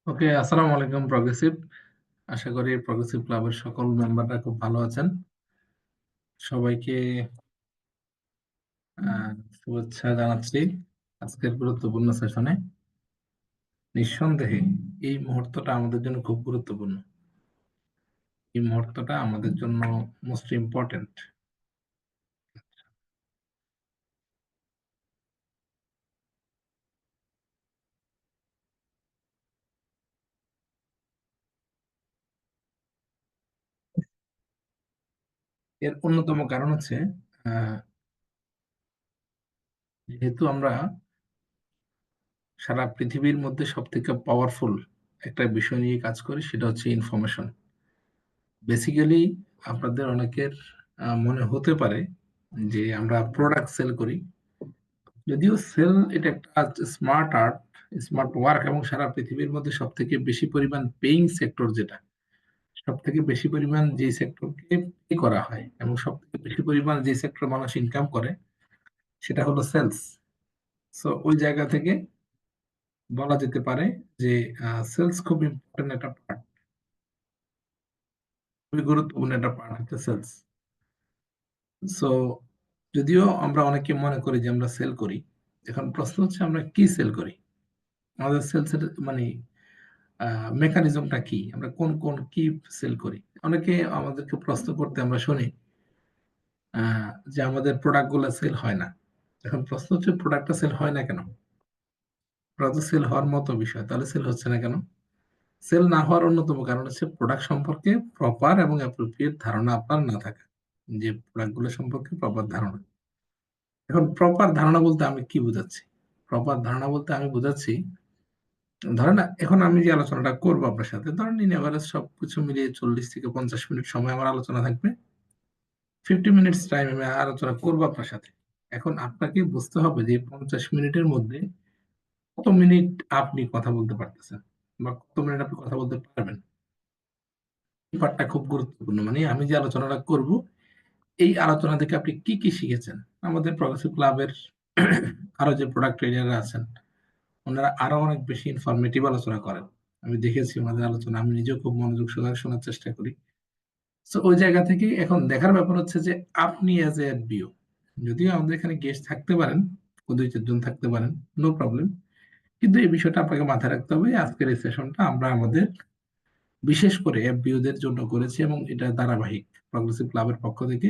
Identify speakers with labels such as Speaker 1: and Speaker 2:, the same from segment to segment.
Speaker 1: ওকে, আসসালামু আলাইকুম প্রগ্রেসিভ। আশা করি প্রগ্রেসিভ ক্লাবের সকল মেম্বাররা খুব ভালো আছেন। সবাইকে শুভেচ্ছা জানাচ্ছি আজকের গুরুত্বপূর্ণ সেশনে। নিঃসন্দেহে এই মুহূর্তটা আমাদের জন্য খুব গুরুত্বপূর্ণ। এই মুহূর্তটা আমাদের জন্য মোস্ট ইম্পর্টেন্ট। এর অন্যতম কারণ হচ্ছে আহ, যেহেতু আমরা সারা পৃথিবীর মধ্যে সব থেকে পাওয়ারফুল একটা বিষয় নিয়ে কাজ করি, সেটা হচ্ছে ইনফরমেশন। বেসিক্যালি আপনাদের অনেকের মনে হতে পারে যে আমরা প্রোডাক্ট সেল করি, যদিও সেল এটা একটা স্মার্ট আর্ট, স্মার্ট ওয়ার্ক, এবং সারা পৃথিবীর মধ্যে সব থেকে বেশি পরিমাণ পেইং সেক্টর, যেটা সব থেকে বেশি পরিমাণ যে সেক্টরকে পে করা হয় এবং সব থেকে বেশি পরিমাণ যে সেক্টর মানুষ ইনকাম করে, সেটা হলো সেলস। সো ওই জায়গা থেকে বলা যেতে পারে যে সেলস খুব ইম্পর্টেন্ট একটা পার্ট, খুবই গুরুত্বপূর্ণ একটা পার্ট হচ্ছে সেলস। সো যদিও আমরা অনেকে মনে করি যে আমরা সেল করি, এখন প্রশ্ন হচ্ছে আমরা কি সেল করি, আমাদের সেলস এর মানে মেকানিজমটা কি, আমরা কোন কোন কি সেল করি। অনেকে আমাদেরকে প্রশ্ন করতে আমরা শুনি যে আমাদের প্রোডাক্ট গুলো সেল হয় না। এখন প্রশ্ন হচ্ছে প্রোডাক্টটা সেল হয় না কেন? প্রোডাক্ট সেল হওয়ার মতো বিষয়, তাহলে সেল হচ্ছে না কেন? সেল না হওয়ার অন্যতম কারণ হচ্ছে প্রোডাক্ট সম্পর্কে প্রপার এবং অ্যাপ্রোপ্রিয়েট ধারণা আপনার না থাকা। যে প্রোডাক্ট গুলো সম্পর্কে প্রপার ধারণা। এখন প্রপার ধারণা বলতে আমি কি বোঝাচ্ছি? প্রপার ধারণা বলতে আমি বোঝাচ্ছি, ধরেন এখন আমি যে আলোচনাটা করবো আপনার সাথে, ধরেন ইন এভারেজ সবকিছু মিলিয়ে 40 থেকে 50 মিনিট সময় আমার আলোচনা থাকবে। 50 মিনিটস টাইম আমি আলোচনা করবো আপনার সাথে। এখন আপনাকে বুঝতে হবে যে 50 মিনিটের মধ্যে কত মিনিট আপনি কথা বলতে পারতেছেন বা কত মিনিট আপনি কথা বলতে পারবেন। এই পার্টটা খুব গুরুত্বপূর্ণ। মানে আমি যে আলোচনাটা করব, এই আলোচনা থেকে আপনি কি কি শিখেছেন। আমাদের প্রগ্রেসিভ ক্লাবের আরো যে প্রোডাক্ট ট্রেনাররা আছেন, ওনারা আরো অনেক বেশি ইনফরমেটিভ আলোচনা করেন। আমি দেখেছি ওনাদের আলোচনা, আমি নিজেও খুব মনোযোগ সহকারে শোনার চেষ্টা করি। তো ওই জায়গা থেকে এখন দেখার ব্যাপার হচ্ছে যে আপনি অ্যাজ এ বিও, যদিও আমাদের এখানে গেস্ট থাকতে পারেন, 2-4 জন থাকতে পারেন, নো প্রবলেম, কিন্তু এই বিষয়টা আপনাকে মাথায় রাখতে হবে। আজকের এই সেশনটা আমরা আমাদের বিশেষ করে এফবিওদের জন্য করেছি এবং এটা ধারাবাহিক। প্রগ্রেসিভ ক্লাবের পক্ষ থেকে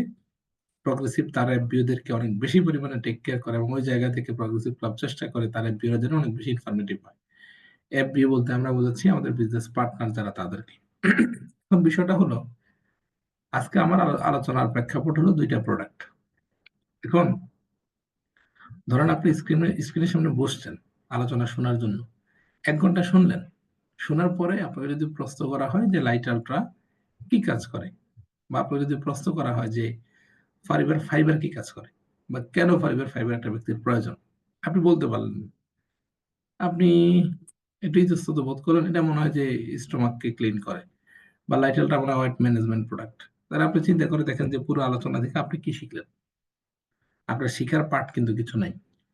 Speaker 1: প্রগ্রেসিভ তার এফবিওদেরকে অনেক বেশি পরিমাণে টেক কেয়ার করে এবং ওই জায়গা থেকে প্রগ্রেসিভ ক্লাব চেষ্টা করে তার এফবিওরা যেন অনেক বেশি ইনফরমেটিভ হয়। এফবিও বলতে আমরা বোঝাচ্ছি আমাদের বিজনেস পার্টনার যারা, তাদেরকে। এখন বিষয়টা হলো, আজকে আমার আলোচনার প্রেক্ষাপট হলো দুইটা প্রোডাক্ট। এখন ধরেন আপনি স্ক্রিনের সামনে বসছেন আলোচনা শোনার জন্য, 1 ঘন্টা শুনলেন। শোনার পরে আপনাকে যদি প্রশ্ন করা হয় যে লাইট আলট্রা কি কাজ করে, বা আপনাকে যদি প্রশ্ন করা হয় যে ফাইবার ফাইবার কি কাজ করে, বা কেন ফাইবার ফাইবার একটা ব্যক্তির প্রয়োজন, আপনি বলতে পারলেন না। আপনি একটু ইতস্তত বোধ করলেন, এটা মনে হয় যে স্টোমাককে ক্লিন করে, বা লাইটেলটা মনে হয় ওয়েট ম্যানেজমেন্ট প্রোডাক্ট। তাহলে আপনি চিন্তা করে দেখেন যে পুরো আলোচনা থেকে আপনি কি শিখলেন। আপনার শিখার পার্ট কিন্তু কিছু নাই।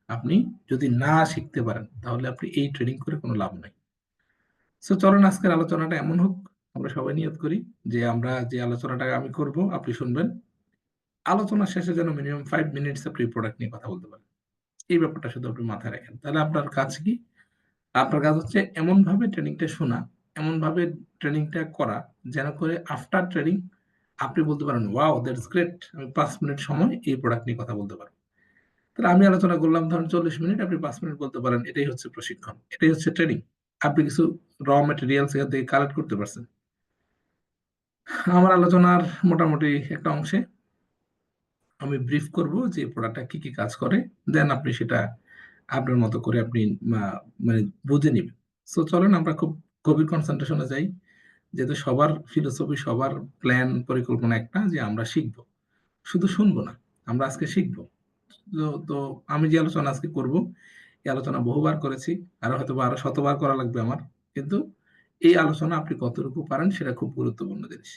Speaker 1: আপনি যদি না শিখতে পারেন তাহলে আপনি এই ট্রেনিং করে কোনো লাভ নাই। সো চলেন আজকের আলোচনাটা এমন হোক, আমরা সবাই নিয়ত করি যে আমরা যে আলোচনাটা আমি করব আপনি শুনবেন, আলোচনা শেষে যেন মিনিমাম 5 মিনিটস আপনি প্রোডাক্ট নিয়ে কথা বলতে পারেন। এই ব্যাপারটা শুধু আপনি মাথায় রাখেন, তাহলে আপনার কাজ কি? আপনার কাজ হচ্ছে এমন ভাবে ট্রেনিংটা শোনা, এমন ভাবে ট্রেনিংটা করা, যেন করে আফটার ট্রেনিং আপনি বলতে পারেন ওয়াও দ্যাটস গ্রেট, আমি 5 মিনিট সময় এই প্রোডাক্ট নিয়ে কথা বলতে পারবো। তাহলে আমি আলোচনা করলাম ধরেন 40 মিনিট, আপনি 5 মিনিট বলতে পারেন, এটাই হচ্ছে প্রশিক্ষণ, এটাই হচ্ছে ট্রেনিং। আপনি কিছু র মেটেরিয়ালস এখান থেকে কালেক্ট করতে পারছেন। আমার আলোচনার মোটামুটি একটা অংশে আমি ব্রিফ করব যে প্রোডাক্টটা কি কি কাজ করে, দেন আপনি সেটা আপনার মতো করে আপনি মানে বুঝে নিবেন। সো চলেন আমরা খুব গভীর কনসেন্ট্রেশনে যাই, যেহেতু সবার ফিলোসফি, সবার প্ল্যান পরিকল্পনা একটা, যে আমরা শিখবো, শুধু শুনবো না, আমরা আজকে শিখবো। তো আমি যে আলোচনা আজকে করব, এই আলোচনা বহুবার করেছি, আরো হয়তো আরো শতবার করা লাগবে আমার, কিন্তু এই আলোচনা আপনি কতটুকু পারেন সেটা খুব গুরুত্বপূর্ণ জিনিস।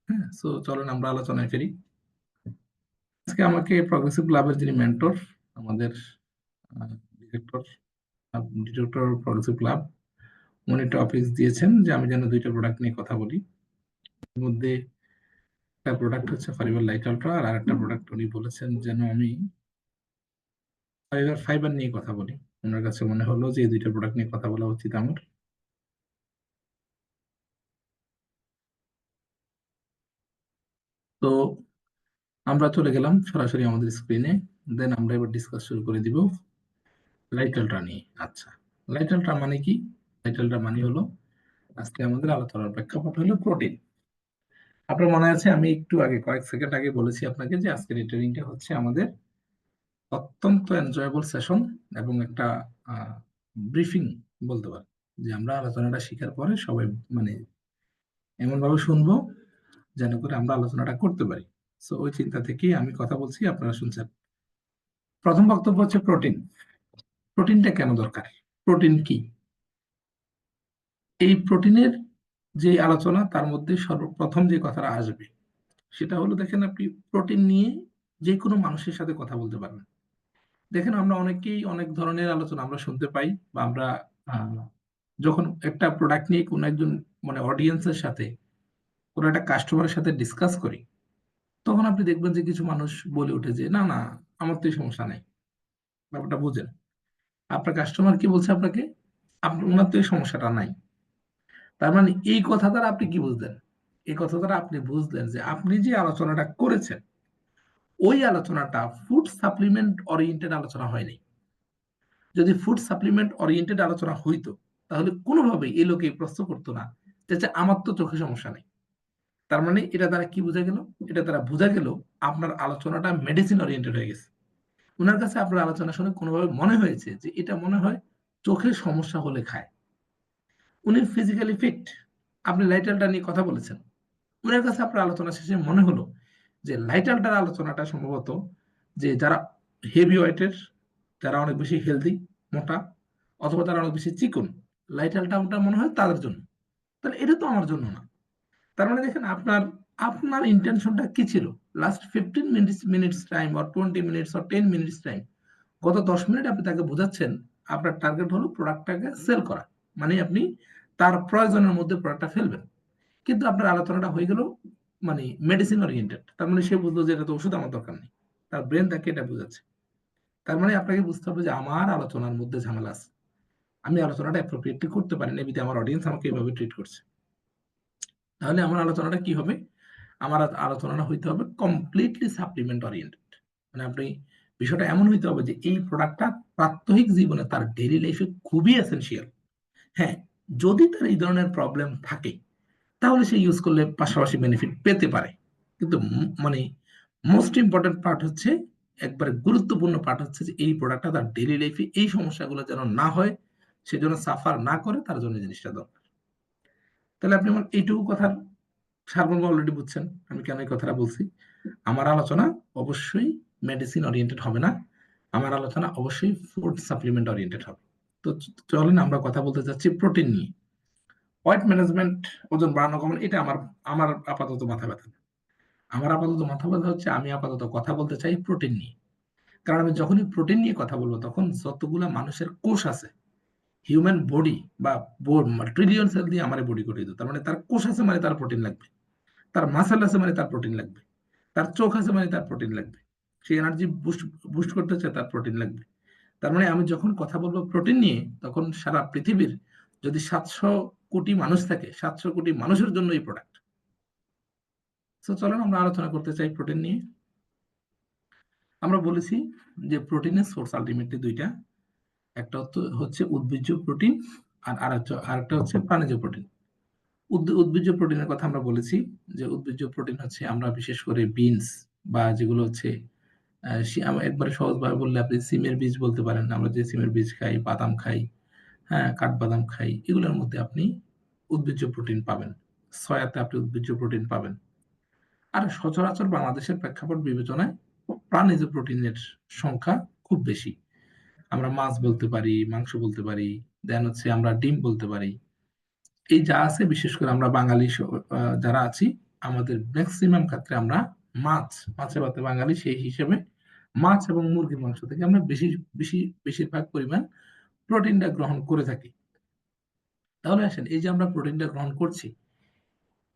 Speaker 1: হ্যাঁ, সো চলেন আমরা আলোচনায় ফিরি। আজকে আমাকে প্রগ্রেসিভ ক্লাবের যিনি মেন্টর, আমাদের ডিরেক্টর, ডিরেক্টর প্রগ্রেসিভ ক্লাব, উনি টপিকস দিয়েছেন যে আমি যেন 2টা প্রোডাক্ট নিয়ে কথা বলি। এর মধ্যে একটা প্রোডাক্ট হচ্ছে ফাইবার লাইট আলট্রা, আর আরেকটা প্রোডাক্ট উনি বলেছেন যেন আমি ফাইবার নিয়ে কথা বলি। ওনার কাছে মনে হলো যে এই 2টা প্রোডাক্ট নিয়ে কথা বলা উচিত আমার। তো আমরা চলে গেলাম সরাসরি আমাদের স্ক্রিনে। দেন আমরা এবার ডিসকাস শুরু করে দিব লাইট আলট্রা নিয়ে। আচ্ছা, লাইট আলট্রা মানে কি? লাইট আলট্রা মানে হলো, আজকে আমাদের আলোচনার প্রেক্ষাপট হলো প্রোটিন। আপনার মনে আছে আমি একটু আগে কয়েক সেকেন্ড আগে বলেছি আপনাকে যে আজকের এই ট্রেনিংটা হচ্ছে আমাদের অত্যন্ত এনজয়েবল সেশন এবং একটা ব্রিফিং বলতে পারেন, যে আমরা আলোচনাটা শিখার পরে সবাই মানে এমন ভাবে শুনবো যেন করে আমরা আলোচনাটা করতে পারি। সো ওই চিন্তা থেকেই আমি কথা বলছি, আপনারা শুনছেন। প্রথম বক্তব্য হচ্ছে প্রোটিন। প্রোটিনটা কেন দরকার? প্রোটিন কি? এই প্রোটিনের যে আলোচনা তার মধ্যে সর্বপ্রথম যে কথাটা আসবে সেটা হলো, দেখেন আপনি প্রোটিন নিয়ে যে কোনো মানুষের সাথে কথা বলতে পারবেন। দেখেন আমরা অনেকেই অনেক ধরনের আলোচনা আমরা শুনতে পাই, বা আমরা আহ, যখন একটা প্রোডাক্ট নিয়ে কোনো একজন মানে অডিয়েন্সের সাথে, কোনো একটা কাস্টমারের সাথে ডিসকাস করি, তখন আপনি দেখবেন যে কিছু মানুষ বলে ওঠে যে না না, আমার তো এই সমস্যা নাই। ব্যাপারটা বুঝেন, আপনার কাস্টমার কি বলছে আপনাকে? আপনার ওনার তো এই সমস্যাটা নাই। তার মানে এই কথা দ্বারা আপনি কি বুঝলেন? এই কথা দ্বারা আপনি বুঝলেন যে আপনি যে আলোচনাটা করেছেন ওই আলোচনাটা ফুড সাপ্লিমেন্ট ওরিয়েন্টেড আলোচনা হয়নি। যদি ফুড সাপ্লিমেন্ট ওরিয়েন্টেড আলোচনা হইতো তাহলে কোনোভাবেই এই লোকে প্রশ্ন করতো না যে আচ্ছা, আমার তো চোখে সমস্যা নেই। তার মানে এটা দ্বারা কি বোঝা গেল? এটা দ্বারা বোঝা গেল আপনার আলোচনাটা মেডিসিন ওরিয়েন্টেড হয়ে গেছে। উনার কাছে আপনার আলোচনা শুনে কোনোভাবে মনে হয়েছে যে এটা মনে হয় চোখের সমস্যা হলে খায়। উনি ফিজিক্যালি ফিট, আপনি লাইটালটা নিয়ে কথা বলেছেন, উনার কাছে আপনার আলোচনা শেষে মনে হলো যে লাইটালটার আলোচনাটা সম্ভবত যে যারা হেভি ওয়েটের, যারা অনেক বেশি হেলদি, মোটা, অথবা তারা অনেক বেশি চিকন, লাইটালটা মনে হয় তাদের জন্য। তাহলে এটা তো আমার জন্য না। তার মানে দেখেন আপনার আপনার ইন্টেনশনটা কি ছিল? Last 15 minutes time or 20 minutes or 10 minutes time, গত 10 মিনিট আপনি তাকে বোঝাচ্ছেন আপনার টার্গেট হলো প্রোডাক্টটাকে সেল করা, মানে আপনি তার প্রয়োজনের মধ্যে প্রোডাক্টটা ফেলবেন। কিন্তু আপনার আলোচনাটা হয়ে গেল মানে মেডিসিন ওরিয়েন্টেড। তার মানে সে বুঝলো যে এটা তো ওষুধ আমার দরকার নেই, তার ব্রেন তাকে এটা বোঝাচ্ছে। তার মানে আপনাকে বুঝতে হবে যে আমার আলোচনার মধ্যে ঝামেলা আছে, আমি আলোচনাটা অ্যাপ্রোপ্রিয়েটলি করতে পারি না, বিধে আমার অডিয়েন্স আমাকে এইভাবে ট্রিট করছে। তাহলে আমার আলোচনাটা কি হবে? আমার আলোচনাটা হইতে হবে কমপ্লিটলি সাপ্লিমেন্ট ওরিয়েন্টেড। মানে আপনি বিষয়টা এমন হইতে হবে যে এই প্রোডাক্টটা প্রাত্যহিক জীবনে তার ডেইলি লাইফে খুবই এসেনশিয়াল। হ্যাঁ, যদি তার এই ধরনের প্রবলেম থাকে তাহলে সে ইউজ করলে পাশাপাশি বেনিফিট পেতে পারে। কিন্তু মানে মোস্ট ইম্পর্টেন্ট পার্ট হচ্ছে, একবারে গুরুত্বপূর্ণ পার্ট হচ্ছে যে এই প্রোডাক্টটা তার ডেইলি লাইফে এই সমস্যাগুলো যেন না হয়, সে যেন সাফার না করে, তার জন্য জিনিসটা দরকার। তাহলে আপনি আমার এইটুকু কথার সারমর্ম অলরেডি বুঝছেন আমি কেন এই কথাটা বলছি। আমার আলোচনা অবশ্যই মেডিসিন ওরিয়েন্টেড হবে না, আমার আলোচনা অবশ্যই ফুড সাপ্লিমেন্ট ওরিয়েন্টেড হবে। তো চলেন আমরা কথা বলতে চাচ্ছি প্রোটিন নিয়ে। ওয়েট ম্যানেজমেন্ট, ওজন বাড়ানো কমানো, এটা আমার আমার আপাতত মাথা ব্যথা না। আমার আপাতত মাথা ব্যথা হচ্ছে আমি আপাতত কথা বলতে চাই প্রোটিন নিয়ে। কারণ আমি যখনই প্রোটিন নিয়ে কথা বলবো তখন যতগুলা মানুষের কোষ আছে, হিউম্যান বডি বা ট্রিলিয়ন সেল দিয়ে আমার বডি গঠিত, তার মানে তার কোষ আছে মানে তার প্রোটিন লাগবে, তার মাসেল আছে মানে তার প্রোটিন লাগবে, তার চোখ আছে মানে তার প্রোটিন লাগবে, সে এনার্জি বুস্ট বুস্ট করতে চায় তার প্রোটিন লাগবে। তার মানে আমি যখন কথা বলবো প্রোটিন নিয়ে তখন সারা পৃথিবীর যদি 700 কোটি মানুষ থাকে, 700 কোটি মানুষের জন্য এই প্রোডাক্ট। তো চলুন আমরা আলোচনা করতে চাই প্রোটিন নিয়ে। আমরা বলেছি যে প্রোটিনের সোর্স আলটিমেটলি 2টা, একটা হচ্ছে উদ্ভিজ্জ প্রোটিন, আর আরেকটা হচ্ছে প্রাণীজ প্রোটিন। উদ্ভিজ্জ প্রোটিনের কথা আমরা বলেছি যে উদ্ভিজ্জ প্রোটিন হচ্ছে আমরা বিশেষ করে বিনস বা যেগুলো হচ্ছে একবারে সহজভাবে বললে আপনি সিমের বীজ বলতে পারেন, আমরা যে সিমের বীজ খাই, বাদাম খাই, হ্যাঁ কাঠবাদাম খাই, এগুলোর মধ্যে আপনি উদ্ভিজ্জ প্রোটিন পাবেন। সয়াতে আপনি উদ্ভিজ্জ প্রোটিন পাবেন। আর সচরাচর বাংলাদেশের প্রেক্ষাপট বিবেচনায় প্রাণীজ প্রোটিনের সংখ্যা খুব বেশি। আমরা মাছ বলতে পারি, মাংস বলতে পারি, দেন হচ্ছে আমরা ডিম বলতে পারি। এই যা আছে, বিশেষ করে আমরা বাঙালি যারা আছি, আমাদের ম্যাক্সিমাম ক্ষেত্রে আমরা মাছে ভাতে বাঙালি, সেই হিসেবে মাছ এবং মুরগির মাংস থেকে আমরা বেশিরভাগ পরিমাণ প্রোটিনটা গ্রহণ করে থাকি। তাহলে আসেন এই যে আমরা প্রোটিনটা গ্রহণ করছি,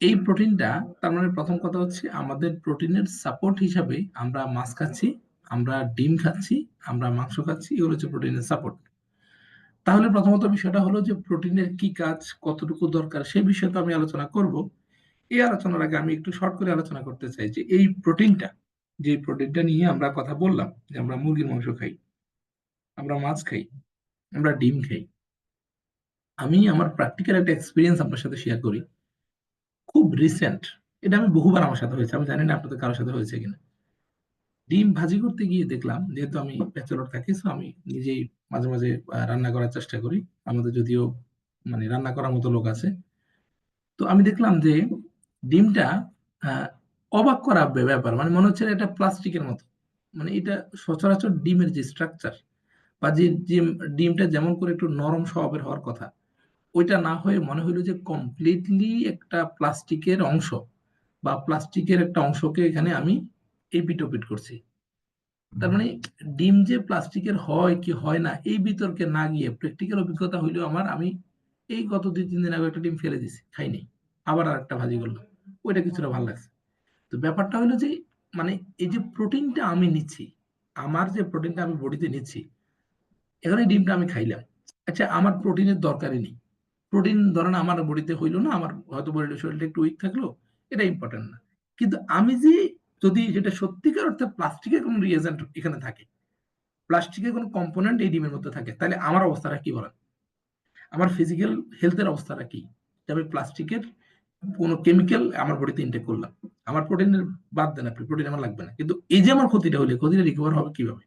Speaker 1: এই প্রোটিনটা তার মানে প্রথম কথা হচ্ছে আমাদের প্রোটিনের সাপোর্ট হিসাবে আমরা মাছ খাচ্ছি, আমরা ডিম খাচ্ছি, আমরা মাংস খাচ্ছি, এগুলো হচ্ছে প্রোটিনের সাপোর্ট। তাহলে প্রথমত বিষয়টা হলো যে প্রোটিনের কি কাজ, কতটুকু দরকার সে বিষয়ে তো আমি আলোচনা করব। এই আলোচনার আগে আমি একটু শর্ট করে আলোচনা করতে চাই যে এই প্রোটিনটা, যে প্রোটিনটা নিয়ে আমরা কথা বললাম যে আমরা মুরগির মাংস খাই, আমরা মাছ খাই, আমরা ডিম খাই। আমি আমার প্র্যাকটিক্যাল একটা এক্সপিরিয়েন্স আপনার সাথে শেয়ার করি, খুব রিসেন্ট। এটা আমি বহুবার আমার সাথে হয়েছে, আমি জানি না আপনাদের কারোর সাথে হয়েছে কিনা। ডিম ভাজি করতে গিয়ে দেখলাম, যেহেতু আমি ব্যাচেলর থাকি, সো আমি নিজেই মাঝে মাঝে রান্না করার চেষ্টা করি। আমাদের যদিও মানে রান্না করার মতো লোক আছে। তো আমি দেখলাম যে ডিমটা আহ, অবাক করা ব্যাপার, মানে মনে হচ্ছে এটা প্লাস্টিকের মতো। মানে এটা সচরাচর ডিমের যে স্ট্রাকচার বা যে যে ডিমটা যেমন করে একটু নরম স্বভাবের হওয়ার কথা, ওইটা না হয়ে মনে হইলো যে কমপ্লিটলি একটা প্লাস্টিকের অংশ বা প্লাস্টিকের একটা অংশকে এখানে আমি এপিট ওপিট করছি। তার মানে ডিম যে প্লাস্টিকের হয় কি হয় না এই বিতর্কে না গিয়ে প্র্যাকটিক্যাল অভিজ্ঞতা হইলো আমার, আমি এই গত 2-3 দিন আগে একটা ডিম ফেলে দিছি, খাইনি, আবার আর একটা ভাজি করলাম, ওইটা কিছুটা ভালো লাগছে। তো ব্যাপারটা হলো যে মানে এই যে প্রোটিনটা আমি নিচ্ছি, আমার যে প্রোটিনটা আমি বডিতে নিচ্ছি, এখানে ডিমটা আমি খাইলাম, আচ্ছা আমার প্রোটিনের দরকারই নেই। প্রোটিন ধরেন আমার বডিতে হইলো না, আমার হয়তো বডির শরীরটা একটু উইক থাকলো, এটা ইম্পর্টেন্ট না। কিন্তু আমি যে, যদি যেটা সত্যিকার অর্থে প্লাস্টিকের কোনো রিয়েজেন্ট এখানে থাকে, প্লাস্টিকের কোনো কম্পোনেন্ট এই ডিমের মধ্যে থাকে, তাহলে আমার অবস্থাটা কি বলেন? আমার ফিজিক্যাল হেলথের অবস্থাটা কি? যে আমি প্লাস্টিকের কোনো কেমিক্যাল আমার বডিতে ইনটেক করলাম, আমার প্রোটিনের বাদ দেন, আপনি প্রোটিন আমার লাগবে না, কিন্তু এই যে আমার ক্ষতিটা হলে ক্ষতিটা রিকভার হবে কিভাবে?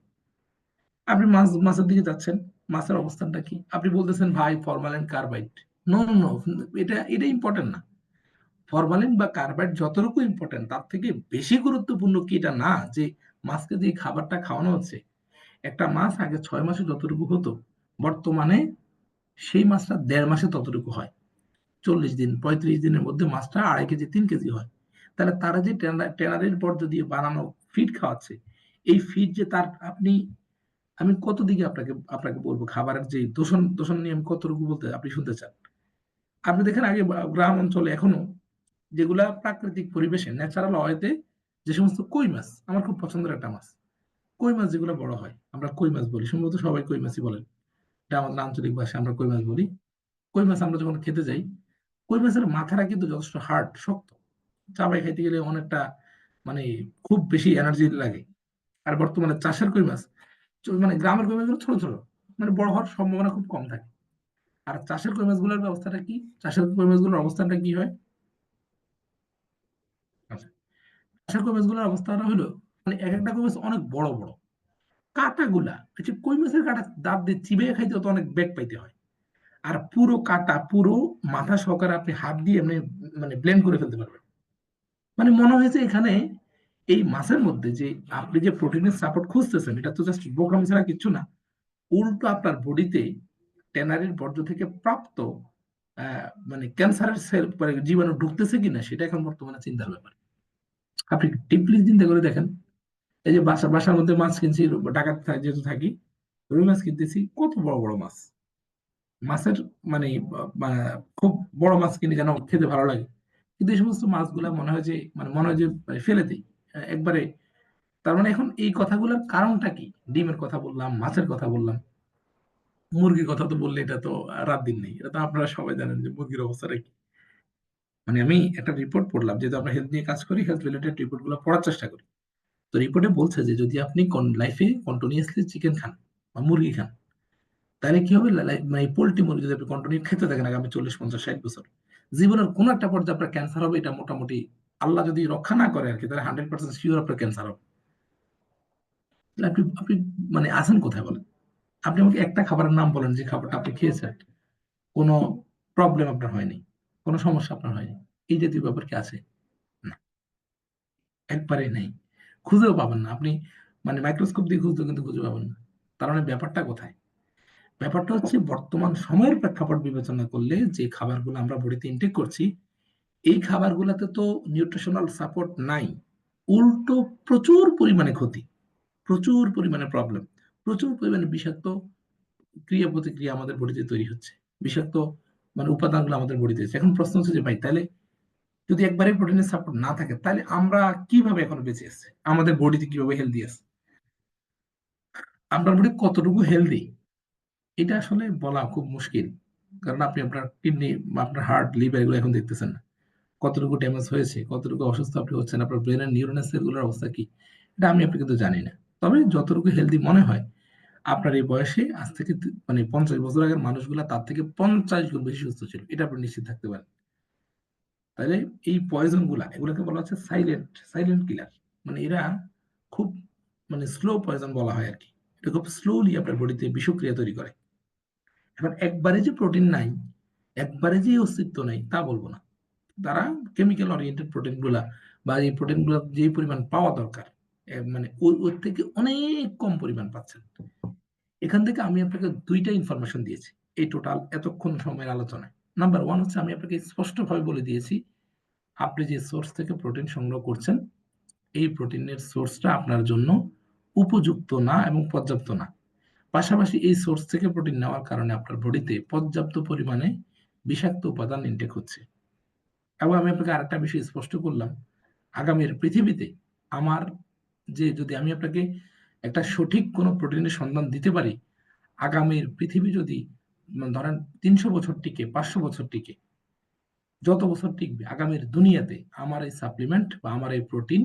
Speaker 1: আপনি মাছের দিকে যাচ্ছেন, মাছের অবস্থানটা কি? আপনি বলতেছেন ভাই formalin carbide. No no no, এটা ইম্পর্টেন্ট না। ফরমালিন বা কার্বাইড যতটুকু ইম্পর্টেন্ট, তার থেকে বেশি গুরুত্বপূর্ণ কি এটা না যে মাছকে যে খাবারটা খাওয়ানো হচ্ছে, একটা মাছ আগে 6 মাসে যতটুকু হতো, বর্তমানে সেই মাছটা 1.5 মাসে ততটুকু হয়। 40 দিন 35 দিনের মধ্যে মাছটা 2.5 কেজি 3 কেজি হয়। তাহলে তারা যে ট্যানারির পর যদি বানানো ফিড খাওয়াচ্ছে, এই ফিড যে তার আপনি, আমি কত দিকে আপনাকে আপনাকে বলবো খাবারের যে দূষণ দূষণ নিয়ে আমি কতটুকু বলতে আপনি শুনতে চান? আপনি দেখেন আগে গ্রাম অঞ্চলে এখনো যেগুলা প্রাকৃতিক পরিবেশে ন্যাচারাল ওয়েতে যে সমস্ত কই মাছ, আমার খুব পছন্দের একটা মাছ, কই মাছ যেগুলো বড় হয় আমরা কই মাছ বলি, সম্ভবত সবাই কই মাছই বলেন, এটা আমাদের আঞ্চলিক ভাষায় আমরা কই মাছ বলি। কই মাছ আমরা যখন খেতে যাই, কই মাছের মাথাটা কিন্তু যথেষ্ট হার্ড, শক্ত, চাবাই খাইতে গেলে অনেকটা মানে খুব বেশি এনার্জি লাগে। আর বর্তমানে চাষের কই মাছ, মানে গ্রামের কই মাছগুলো ছোট ছোট, মানে বড় হওয়ার সম্ভাবনা খুব কম থাকে। আর চাষের কই মাছগুলোর অবস্থাটা কি, চাষের কই মাছগুলোর অবস্থাটা কি হয়? আচ্ছা, চাষের কই মাছগুলোর অবস্থাটা হলো মানে এক একটা কই মাছ অনেক বড় বড়, কাঁটাগুলা হচ্ছে কই মাছের কাঁটা দাঁত দিয়ে চিবিয়ে খাইতে তো অনেক বেগ পাইতে হয়। আর পুরো কাঁটা পুরো মাথা সহকারে আপনি হাত দিয়ে এমনি মানে ব্লেন্ড করে ফেলতে পারবেন। মানে মনে হয়েছে এখানে এই মাছের মধ্যে যে আপনি যে প্রোটিনের সাপোর্ট খুঁজতেছেন, এটা তো জাস্ট বোকামি ছাড়া কিচ্ছু না। উল্টো আপনার বডিতে ট্যানারির বর্জ্য থেকে প্রাপ্ত মানে ক্যান্সারের সেল মানে জীবাণু ঢুকতেছে কিনা সেটা এখন বর্তমানে চিন্তার ব্যাপার। আপনি ডিপলি চিন্তা করে দেখেন, এই যে বাসার মধ্যে মাছ কিনছি, ঢাকাতে যেহেতু থাকি, রুই মাছ কিনতেছি, কত বড় বড় মাছ, মাছের মানে খুব বড় মাছ কিনে যেন খেতে ভালো লাগে। কিন্তু এই সমস্ত মাছগুলা মনে হয় যে মানে ফেলে দিই একবারে। তার মানে এখন এই কথাগুলোর কারণটা কি? ডিমের কথা বললাম, মাছের কথা বললাম, মুরগির কথা তো বললে এটা তো রাত দিন নেই, এটা তো আপনারা সবাই জানেন যে মুরগির অবস্থাটা কি। মানে আমি একটা রিপোর্ট পড়লাম, যেহেতু আমরা হেলথ নিয়ে কাজ করি, হেলথ রিলেটেড রিপোর্ট গুলো পড়ার চেষ্টা করি। তো রিপোর্টে বলছে যে যদি আপনি লাইফে কন্টিনিউয়াসলি চিকেন খান বা মুরগি খান, তাহলে কি হবে, মানে পোল্ট্রি মুরগি যদি আপনি কন্টিনিউ খেতে থাকেন আগামী 40-50-60 বছর, জীবনের কোন একটা পর্যায়ে আপনার ক্যান্সার হবে, এটা মোটামুটি আল্লাহ যদি রক্ষা না করে আর কি, তাহলে 100% শিওর আপনার ক্যান্সার হবে। তাহলে আপনি আপনি মানে আছেন কোথায় বলেন? আপনি আমাকে একটা খাবারের নাম বলেন যে খাবারটা আপনি খেয়েছেন, কোনো প্রবলেম আপনার হয়নি, কোনো সমস্যা আপনার হয়নি, এই জাতীয় ব্যাপার কি আছে? না, একবারেই নেই, খুঁজেও পাবেন না আপনি। মানে মাইক্রোস্কোপ দিয়ে খুঁজতেও কিন্তু খুঁজে পাবেন না। তার মানে ব্যাপারটা কোথায়? ব্যাপারটা হচ্ছে বর্তমান সময়ের প্রেক্ষাপট বিবেচনা করলে যে খাবারগুলো আমরা বডিতে ইনটেক করছি, এই খাবারগুলোতে তো নিউট্রিশনাল সাপোর্ট নাই, উল্টো প্রচুর পরিমাণে ক্ষতি, প্রচুর পরিমাণে প্রবলেম, প্রচুর পরিমাণে বিষাক্ত ক্রিয়া প্রতিক্রিয়া আমাদের বডিতে তৈরি হচ্ছে। বিষাক্ত মানে উপাদানগুলো আমাদের বডিতে আছে। এখন প্রশ্ন হচ্ছে যে ভাই তাহলে যদি একবারে প্রোটিনের সাপোর্ট না থাকে তাহলে আমরা কিভাবে এখন বেঁচে আছি, আমাদের বডিতে কিভাবে হেলদি আছে, আপনার বডি কতটুকু হেলদি, এটা আসলে বলা খুব মুশকিল। কারণ আপনি আপনার কিডনি, আপনার হার্ট, লিভার এগুলো এখন দেখতেছেন না। কতটুকু ড্যামেজ হয়েছে, কতটুকু অসুস্থ আপনি হচ্ছেন, আপনার ব্রেনের নিউরনের সেলগুলোর অবস্থা কি, এটা আমি আপনি কিন্তু জানি না। তবে যতটুকু হেলদি মনে হয়, আপনার এই বয়সে আজ থেকে মানে 50 বছর আগের মানুষগুলা তার থেকে 50 গুণ বেশি সুস্থ ছিল। এটা আপনি নিশ্চিত থাকতে পারেন। তাহলে এই পয়জন গুলা এগুলোকে বলা হচ্ছে সাইলেন্ট সাইলেন্ট কিলার। মানে এরা খুব মানে স্লো পয়জন বলা হয় আরকি। এটা খুব স্লোলি আপনার বডিতে বিষক্রিয়া তৈরি করে। এখন একবারে যে প্রোটিন নাই, একবারে যে অস্তিত্ব নাই তা বলবো না। তারা কেমিক্যাল ওরিয়েন্টেড প্রোটিন গুলা বা এই প্রোটিন গুলা যে পরিমাণ পাওয়া দরকার মানে ওর থেকে অনেক কম পরিমাণ পাচ্ছেন। এখান থেকে আমি আপনাকে ২টা ইনফরমেশন দিয়েছি এই টোটাল এতক্ষণ সময়ের আলোচনায়। নাম্বার 1 হচ্ছে আমি আপনাকে স্পষ্টভাবে বলে দিয়েছি, আপনি যে সোর্স থেকে প্রোটিন সংগ্রহ করছেন, এই প্রোটিনের সোর্সটা আপনার জন্য উপযুক্ত না এবং পর্যাপ্ত না। পাশাপাশি এই সোর্স থেকে প্রোটিন নেওয়ার কারণে আপনার বডিতে পর্যাপ্ত পরিমাণে বিষাক্ত উপাদান ইনটেক হচ্ছে। এবং আমি আপনাকে আরেকটা বিষয় স্পষ্ট করলাম, আগামীর পৃথিবীতে আমার যদি আমি আপনাকে একটা সঠিক কোনো প্রোটিনের সন্ধান দিতে পারি, আগামীর পৃথিবী যদি ধরেন ৩০০ বছর টিকে, ৫০০ বছর টিকে, যত বছর টিকবে আগামীর দুনিয়াতে আমার এই সাপ্লিমেন্ট বা আমার এই প্রোটিন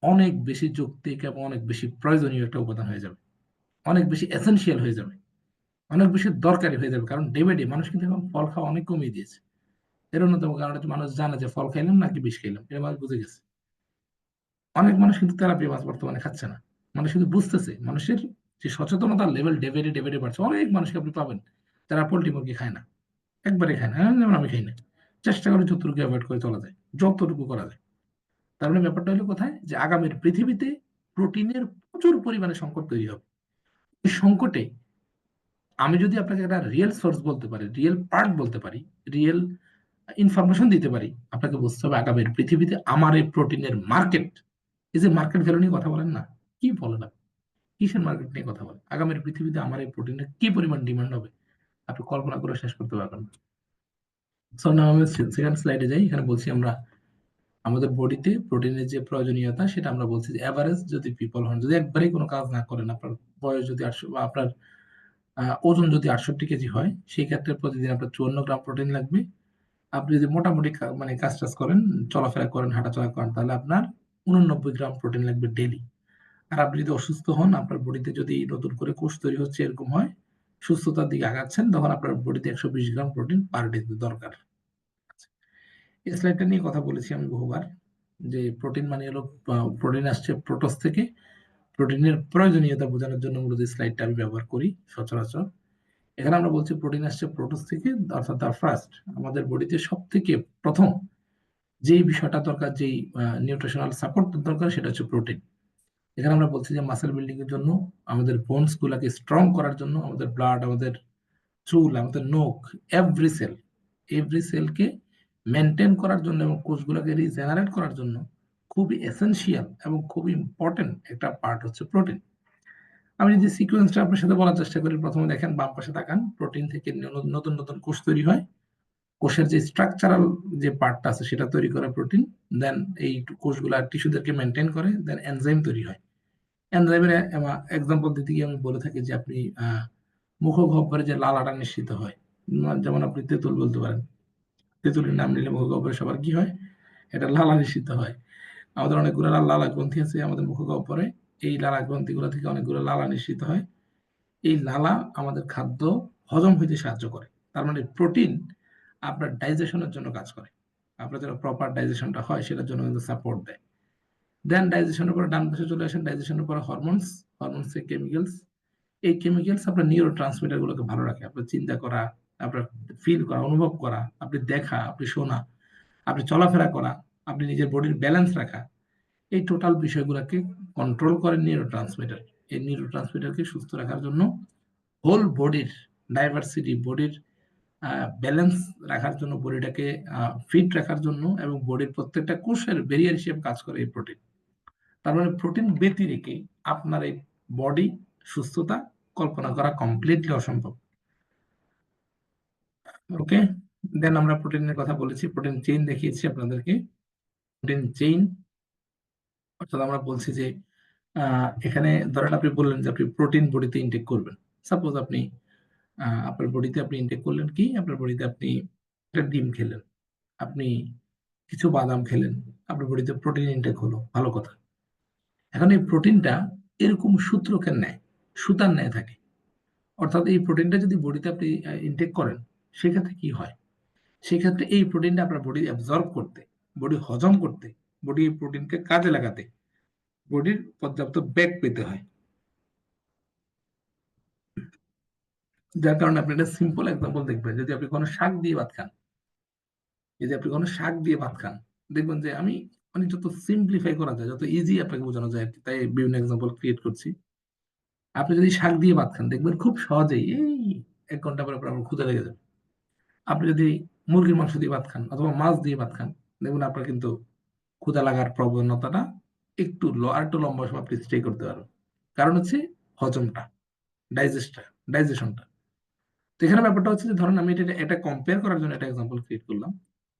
Speaker 1: অনেক বেশি যৌক্তিক এবং অনেক বেশি প্রয়োজনীয় একটা উপাদান হয়ে যাবে। অনেক বেশি এসেনশিয়াল হয়ে যাবে। অনেক বেশি দরকারি হয়ে যাবে। কারণ ডে বাই ডে মানুষ কিন্তু এখন ফল খাওয়া অনেক কমিয়ে দিয়েছে। এর অন্যতম কারণ হচ্ছে মানুষ জানে যে ফল খাইলাম নাকি বিষ খাইলাম। এটা মানুষ বুঝে গেছে। অনেক মানুষ কিন্তু তেলাপিয়া মাছ বর্তমানে খাচ্ছে না। মানুষ কিন্তু বুঝতেছে। মানুষের যে সচেতনতার লেভেল ডে বাই ডে বাড়ছে। অনেক মানুষকে আপনি পাবেন যারা পোল্ট্রি মুরগি খায় না। একবারে খায় না। যেমন আমি খাই না। চেষ্টা করি যতটুকু এভয়েড করে চলা যায়। যতটুকু করা যায়। তার মানে ব্যাপারটা হলো কোথায়? যে আগামীর পৃথিবীতে প্রোটিনের প্রচুর পরিমাণে সংকট তৈরি হবে। এই সংকটে আমি যদি আপনাকে একটা রিয়েল সোর্স বলতে পারি, রিয়েল পার্ট বলতে পারি, রিয়েল ইনফরমেশন দিতে পারি, আপনাকে বুঝতে হবে আগামীর পৃথিবীতে আমার এই প্রোটিনের মার্কেট, এই যে মার্কেট ভ্যালু নিয়ে কথা বলেন না, কি বলেন আপনি? কিসের মার্কেট নিয়ে কথা বলেন? আগামীর পৃথিবীতে আমার এই প্রোটিনের কি পরিমাণ ডিমান্ড হবে? আপনি কল্পনা করে শেষ করতে পারবেন না। সো নাও আমি সেকেন্ড স্লাইডে যাই। এখানে বলছি আমরা আমাদের বডিতে প্রোটিনের যে প্রয়োজনীয়তা সেটা আমরা বলছি যে এভারেজ যদি পিপল হন, যদি একবারেই কোনো কাজ না করেন, আপনার বয়স যদি ৮০০ বা আপনার ওজন যদি ৬৮ কেজি হয়, সেই ক্ষেত্রে প্রতিদিন আপনার ৫৪ গ্রাম প্রোটিন লাগবে। আপনি যদি মোটামুটি মানে কাজ-টাজ করেন, চলাফেরা করেন, হাঁটাচলা করেন, তাহলে আপনার ৮৯ গ্রাম প্রোটিন লাগবে ডেইলি। আর আপনি যদি অসুস্থ হন, আপনার বডিতে যদি নতুন করে কোষ তৈরি হচ্ছে এরকম হয়, সুস্থতার দিকে আগাচ্ছেন, তখন আপনার বডিতে ১২০ গ্রাম প্রোটিন পার ডে দরকার। এই স্লাইডটা নিয়ে কথা বলেছি আমি বহুবার যে প্রোটিন মানে হলো প্রোটিন আসছে প্রোটোস থেকে। প্রোটিনের প্রয়োজনীয়তা বোঝানোর জন্য মূলত এই স্লাইডটা আমি ব্যবহার করি সচরাচর। এখানে আমরা বলছি প্রোটিন আসছে প্রোটোস থেকে, অর্থাৎ দ্য ফার্স্ট আমাদের বডিতে সবথেকে প্রথম যেই বিষয়টা দরকার, যেই নিউট্রিশনাল সাপোর্ট দরকার সেটা হচ্ছে প্রোটিন। এখানে আমরা বলছি যে মাসল বিল্ডিং এর জন্য, আমাদের বোনস গুলাকে স্ট্রং করার জন্য, আমাদের ব্লাড, আমাদের চুল, আমাদের নখ, এভরি সেল, এভরি সেলকে মেইনটেইন করার জন্য এবং কোষগুলোকে রিজেনারেট করার জন্য খুবই এসেনশিয়াল এবং খুবই ইম্পর্টেন্ট একটা পার্ট হচ্ছে প্রোটিন। আমি যদি সিকোয়েন্সটা আপনার সাথে বলার চেষ্টা করি, প্রথমে দেখেন বাম পাশে তাকান, প্রোটিন থেকে নতুন নতুন কোষ তৈরি হয়। কোষের যে স্ট্রাকচারাল যে পার্টটা আছে সেটা তৈরি করে প্রোটিন। দেন এই কোষগুলা টিস্যুদেরকে মেইনটেইন করে, দেন এনজাইম তৈরি হয়। এনজাইমের এক্সাম্পল দিতে গিয়ে আমি বলে থাকি যে আপনি মুখগহ্বরে যে লালাটা নিঃসৃত হয়, যেমন আপনি তেঁতুল বলতে পারেন। তেঁতুলের নাম নিলে মুখগহ্বরে সবার কি হয়? এটা লালা নিঃসৃত হয়। আমাদের অনেকগুলো লালা গ্রন্থি আছে আমাদের মুখগহ্বরে। এই লালা গ্রন্থিগুলো থেকে অনেকগুলো লালা নিঃসৃত হয়। এই লালা আমাদের খাদ্য হজম হইতে সাহায্য করে। তার মানে প্রোটিন আপনার ডাইজেশনের জন্য কাজ করে। আপনার যেন প্রপার ডাইজেশনটা হয় সেটার জন্য কিন্তু সাপোর্ট দেয়। দেন ডাইজেশনের পরে ডান পাশে চলে আসেন, ডাইজেশনের পরে হরমোনস, হরমোনস এর কেমিক্যালস। এই কেমিক্যালস আপনার নিউরো ট্রান্সমিটার গুলোকে ভালো রাখে। আপনার চিন্তা করা, আপনার ফিল করা, অনুভব করা, আপনি দেখা, আপনি শোনা, আপনি চলাফেরা করা, আপনি নিজের বডির ব্যালেন্স রাখা, এই টোটাল বিষয়গুলোকে কন্ট্রোল করে নিউরো ট্রান্সমিটার। এই নিউরো ট্রান্সমিটারকে সুস্থ রাখার জন্য হোল বডির ডাইভার্সিটি, বডির ব্যালেন্স রাখার জন্য, বডিটাকে ফিট রাখার জন্য এবং বডির প্রত্যেকটা কোষের ব্যারিয়ার হিসেবে কাজ করে এই প্রোটিন। তার মানে প্রোটিন ব্যতিরেকে আপনার এই বডি সুস্থতা কল্পনা করা কমপ্লিটলি অসম্ভব। ওকে? দেন আমরা প্রোটিনের কথা বলেছি, প্রোটিন চেইন দেখিয়েছি আপনাদেরকে। প্রোটিন চেইন অর্থাৎ আমরা বলছি যে এখানে ধরেন আপনি বললেন যে আপনি প্রোটিন বডিতে ইনটেক করবেন। সাপোজ আপনি আপনার বডিতে আপনি ইনটেক করলেন কি? আপনার বডিতে আপনি একটা ডিম খেলেন, আপনি কিছু বাদাম খেলেন, আপনার বডিতে প্রোটিন ইনটেক হলো, ভালো কথা। এখন এই প্রোটিনটা এরকম সূত্রকের ন্যায়, সুতার ন্যায় থাকে। অর্থাৎ এই প্রোটিনটা যদি বডিতে আপনি ইনটেক করেন, সেক্ষেত্রে কি হয়? সেক্ষেত্রে এই প্রোটিনটা আপনার বডি অ্যাবজর্ব করতে, বডি হজম করতে, বডি এই প্রোটিনকে কাজে লাগাতে বডির পর্যাপ্ত বেগ পেতে হয়। যার কারণে আপনি একটা সিম্পল এক্সাম্পল দেখবেন, যদি আপনি কোনো শাক দিয়ে ভাত খান, যদি আপনি কোনো শাক দিয়ে ভাত খান, দেখবেন যে আমি মানে যত সিম্পলিফাই করা যায়, যত ইজি আপনাকে বোঝানো যায় আরকি, তাই বিভিন্ন এক্সাম্পল ক্রিয়েট করছি। আপনি যদি শাক দিয়ে ভাত খান, দেখবেন খুব সহজেই এই ১ ঘন্টা পরে আপনার ক্ষুধা লেগে যাবে। আপনি যদি মুরগির মাংস দিয়ে ভাত খান অথবা মাছ দিয়ে ভাত খান, দেখবেন আপনার কিন্তু ক্ষুধা লাগার প্রবণতাটা একটু আরেকটু লম্বা সময় আপনি স্টে করতে পারবেন। কারণ হচ্ছে হজমটা, ডাইজেস্টটা, ডাইজেশনটা। তো এখানে ব্যাপারটা হচ্ছে যে ধরেন আমি এটা কম্পেয়ার করার জন্য একটা এক্সাম্পল ক্রিয়েট করলাম।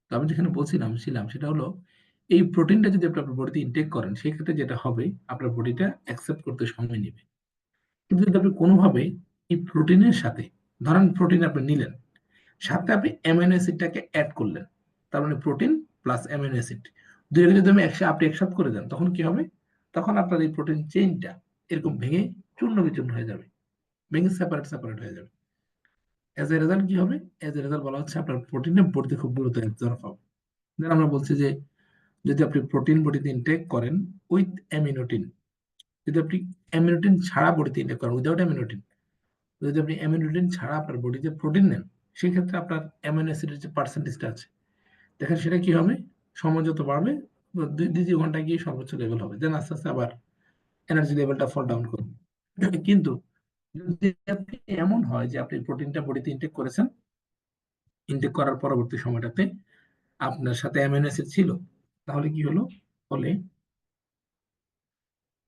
Speaker 1: তো আমি যেখানে বলছিলাম সেটা হলো এই প্রোটিনটা যদি আপনি আপনার বডিতে ইনটেক করেন, সেক্ষেত্রে যেটা হবে আপনার বডিটা অ্যাকসেপ্ট করতে সময় নিবে। কিন্তু যদি আপনি কোনোভাবে এই প্রোটিনের সাথে ধরেন প্রোটিন আপনি নিলেন, সাথে আপনি অ্যামিনো অ্যাসিডটাকে এড করলেন। তার মানে প্রোটিন প্লাস অ্যামিনো অ্যাসিড। ২ টাকে যদি আপনি একসাথে করে দেন, তখন কি হবে? তখন আপনার এই প্রোটিন চেইনটা এরকম ভেঙে চূর্ণ-বিচূর্ণ হয়ে যাবে। ভেঙে সেপারেট হয়ে যাবে। এজ এ রেজাল্ট কি হবে? এজ এ রেজাল্ট বলা হচ্ছে আপনার প্রোটিনের বডিতে খুব দ্রুত অ্যাবজর্ব হবে। দেন আমরা বলছি যে যদি আপনি প্রোটিন বডিতে ইনটেক করেন উইথ অ্যামিনোটিন, যদি আপনি অ্যামিনোটিন ছাড়া বডিতে ইনটেক করেন উইদাউট অ্যামিনোটিন, যদি আপনি অ্যামিনোটিন ছাড়া আপনার বডিতে প্রোটিন নেন, সেক্ষেত্রে আপনার অ্যামিনো অ্যাসিডের যে পার্সেন্টেজটা আছে, দেখেন সেটা কি হবে? সময় যত বাড়বে ২ ঘন্টায় গিয়ে সর্বোচ্চ লেভেল হবে। দেন আস্তে, আস্তে আবার এনার্জি লেভেলটা ফল ডাউন করবে। কিন্তু যদি আপনি এমন হয় যে আপনি প্রোটিনটা বডিতে ইনটেক করেছেন, ইনটেক করার পরবর্তী সময়টাতে আপনার সাথে অ্যামিনো অ্যাসিড ছিল, তাহলে কি হলো? ফলে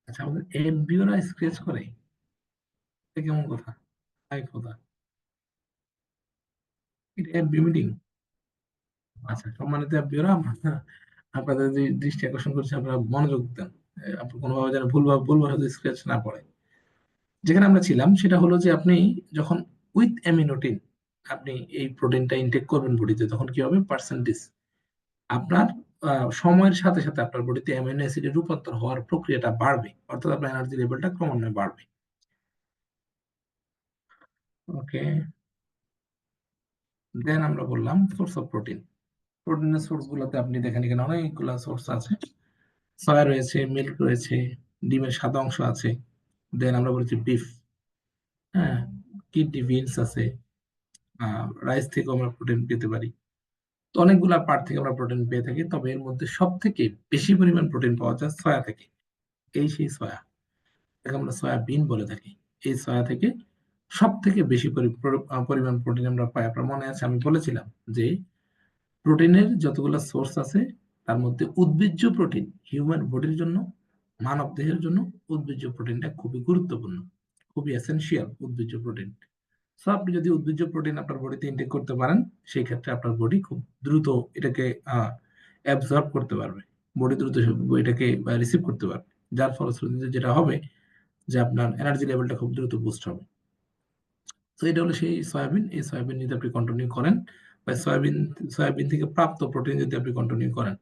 Speaker 1: আচ্ছা আমাদের এমবিওরা স্ক্র্যাচ করে? এটা কেমন কথা? হায় খোদা! এটা এমবি মিটিং? আচ্ছা সম্মানিত এমবিওরা, আপনাদের যে দৃষ্টি আকর্ষণ করছি আপনারা মনোযোগ দেন। আপনি কোনোভাবে যেন ভুলভাবে স্ক্র্যাচ না পড়ে। যেখানে আমরা ছিলাম সেটা হলো যে আপনি যখন উইথ অ্যামিনোটিন আপনি এই প্রোটিনটা ইনটেক করবেন বডিতে, তখন কি হবে? পার্সেন্টেজ আপনার সময়ের সাথে, সাথে আপনার বডিতে অ্যামিনো অ্যাসিডে রূপান্তর হওয়ার প্রক্রিয়াটা বাড়বে। অর্থাৎ আপনার এনার্জি লেভেলটা ক্রমান্বয়ে বাড়বে। ওকে? দেন আমরা বললাম সোর্স অফ প্রোটিন। প্রোটিনের সোর্স গুলোতে আপনি দেখেন এখানে অনেকগুলা সোর্স আছে। সয়া রয়েছে, মিল্ক রয়েছে, ডিমের সাদা অংশ আছে। দেন আমরা বলেছি বিফ, হ্যাঁ? কিডনি বিনস আছে। রাইস থেকেও আমরা প্রোটিন পেতে পারি। তো অনেকগুলা পার্ট থেকে আমরা প্রোটিন পেয়ে থাকি। তবে এর মধ্যে সবথেকে বেশি পরিমাণ প্রোটিন পাওয়া যায় সয়া থেকে। এই সেই সয়া। এটাকে আমরা সয়াবিন বলে থাকি। এই সয়া থেকে সবথেকে বেশি পরিমাণ প্রোটিন আমরা পাই। আপনার মনে আছে আমি বলেছিলাম যে প্রোটিনের যতগুলো সোর্স আছে তার মধ্যে উদ্ভিজ্জ প্রোটিন হিউম্যান বডির জন্য, মানব দেহের জন্য উদ্ভিজ্জ প্রোটিনটা খুবই গুরুত্বপূর্ণ, খুবই এসেনশিয়াল উদ্ভিজ্জ প্রোটিন। সো আপনি যদি উদ্ভিজ্জ প্রোটিন আপনার বডিতে ইনটেক করতে পারেন, সেই ক্ষেত্রে আপনার বডি খুব দ্রুত এটাকে অ্যাবজর্ব করতে পারবে। বডি দ্রুত এটাকে রিসিভ করতে পারবে। যার ফলশ্রুতিতে যেটা হবে যে আপনার এনার্জি লেভেলটা খুব দ্রুত বুস্ট হবে। তো এটা হলো সেই সয়াবিন। এই সয়াবিন যদি আপনি কন্টিনিউ করেন বা সয়াবিন থেকে প্রাপ্ত প্রোটিন যদি আপনি কন্টিনিউ করেন,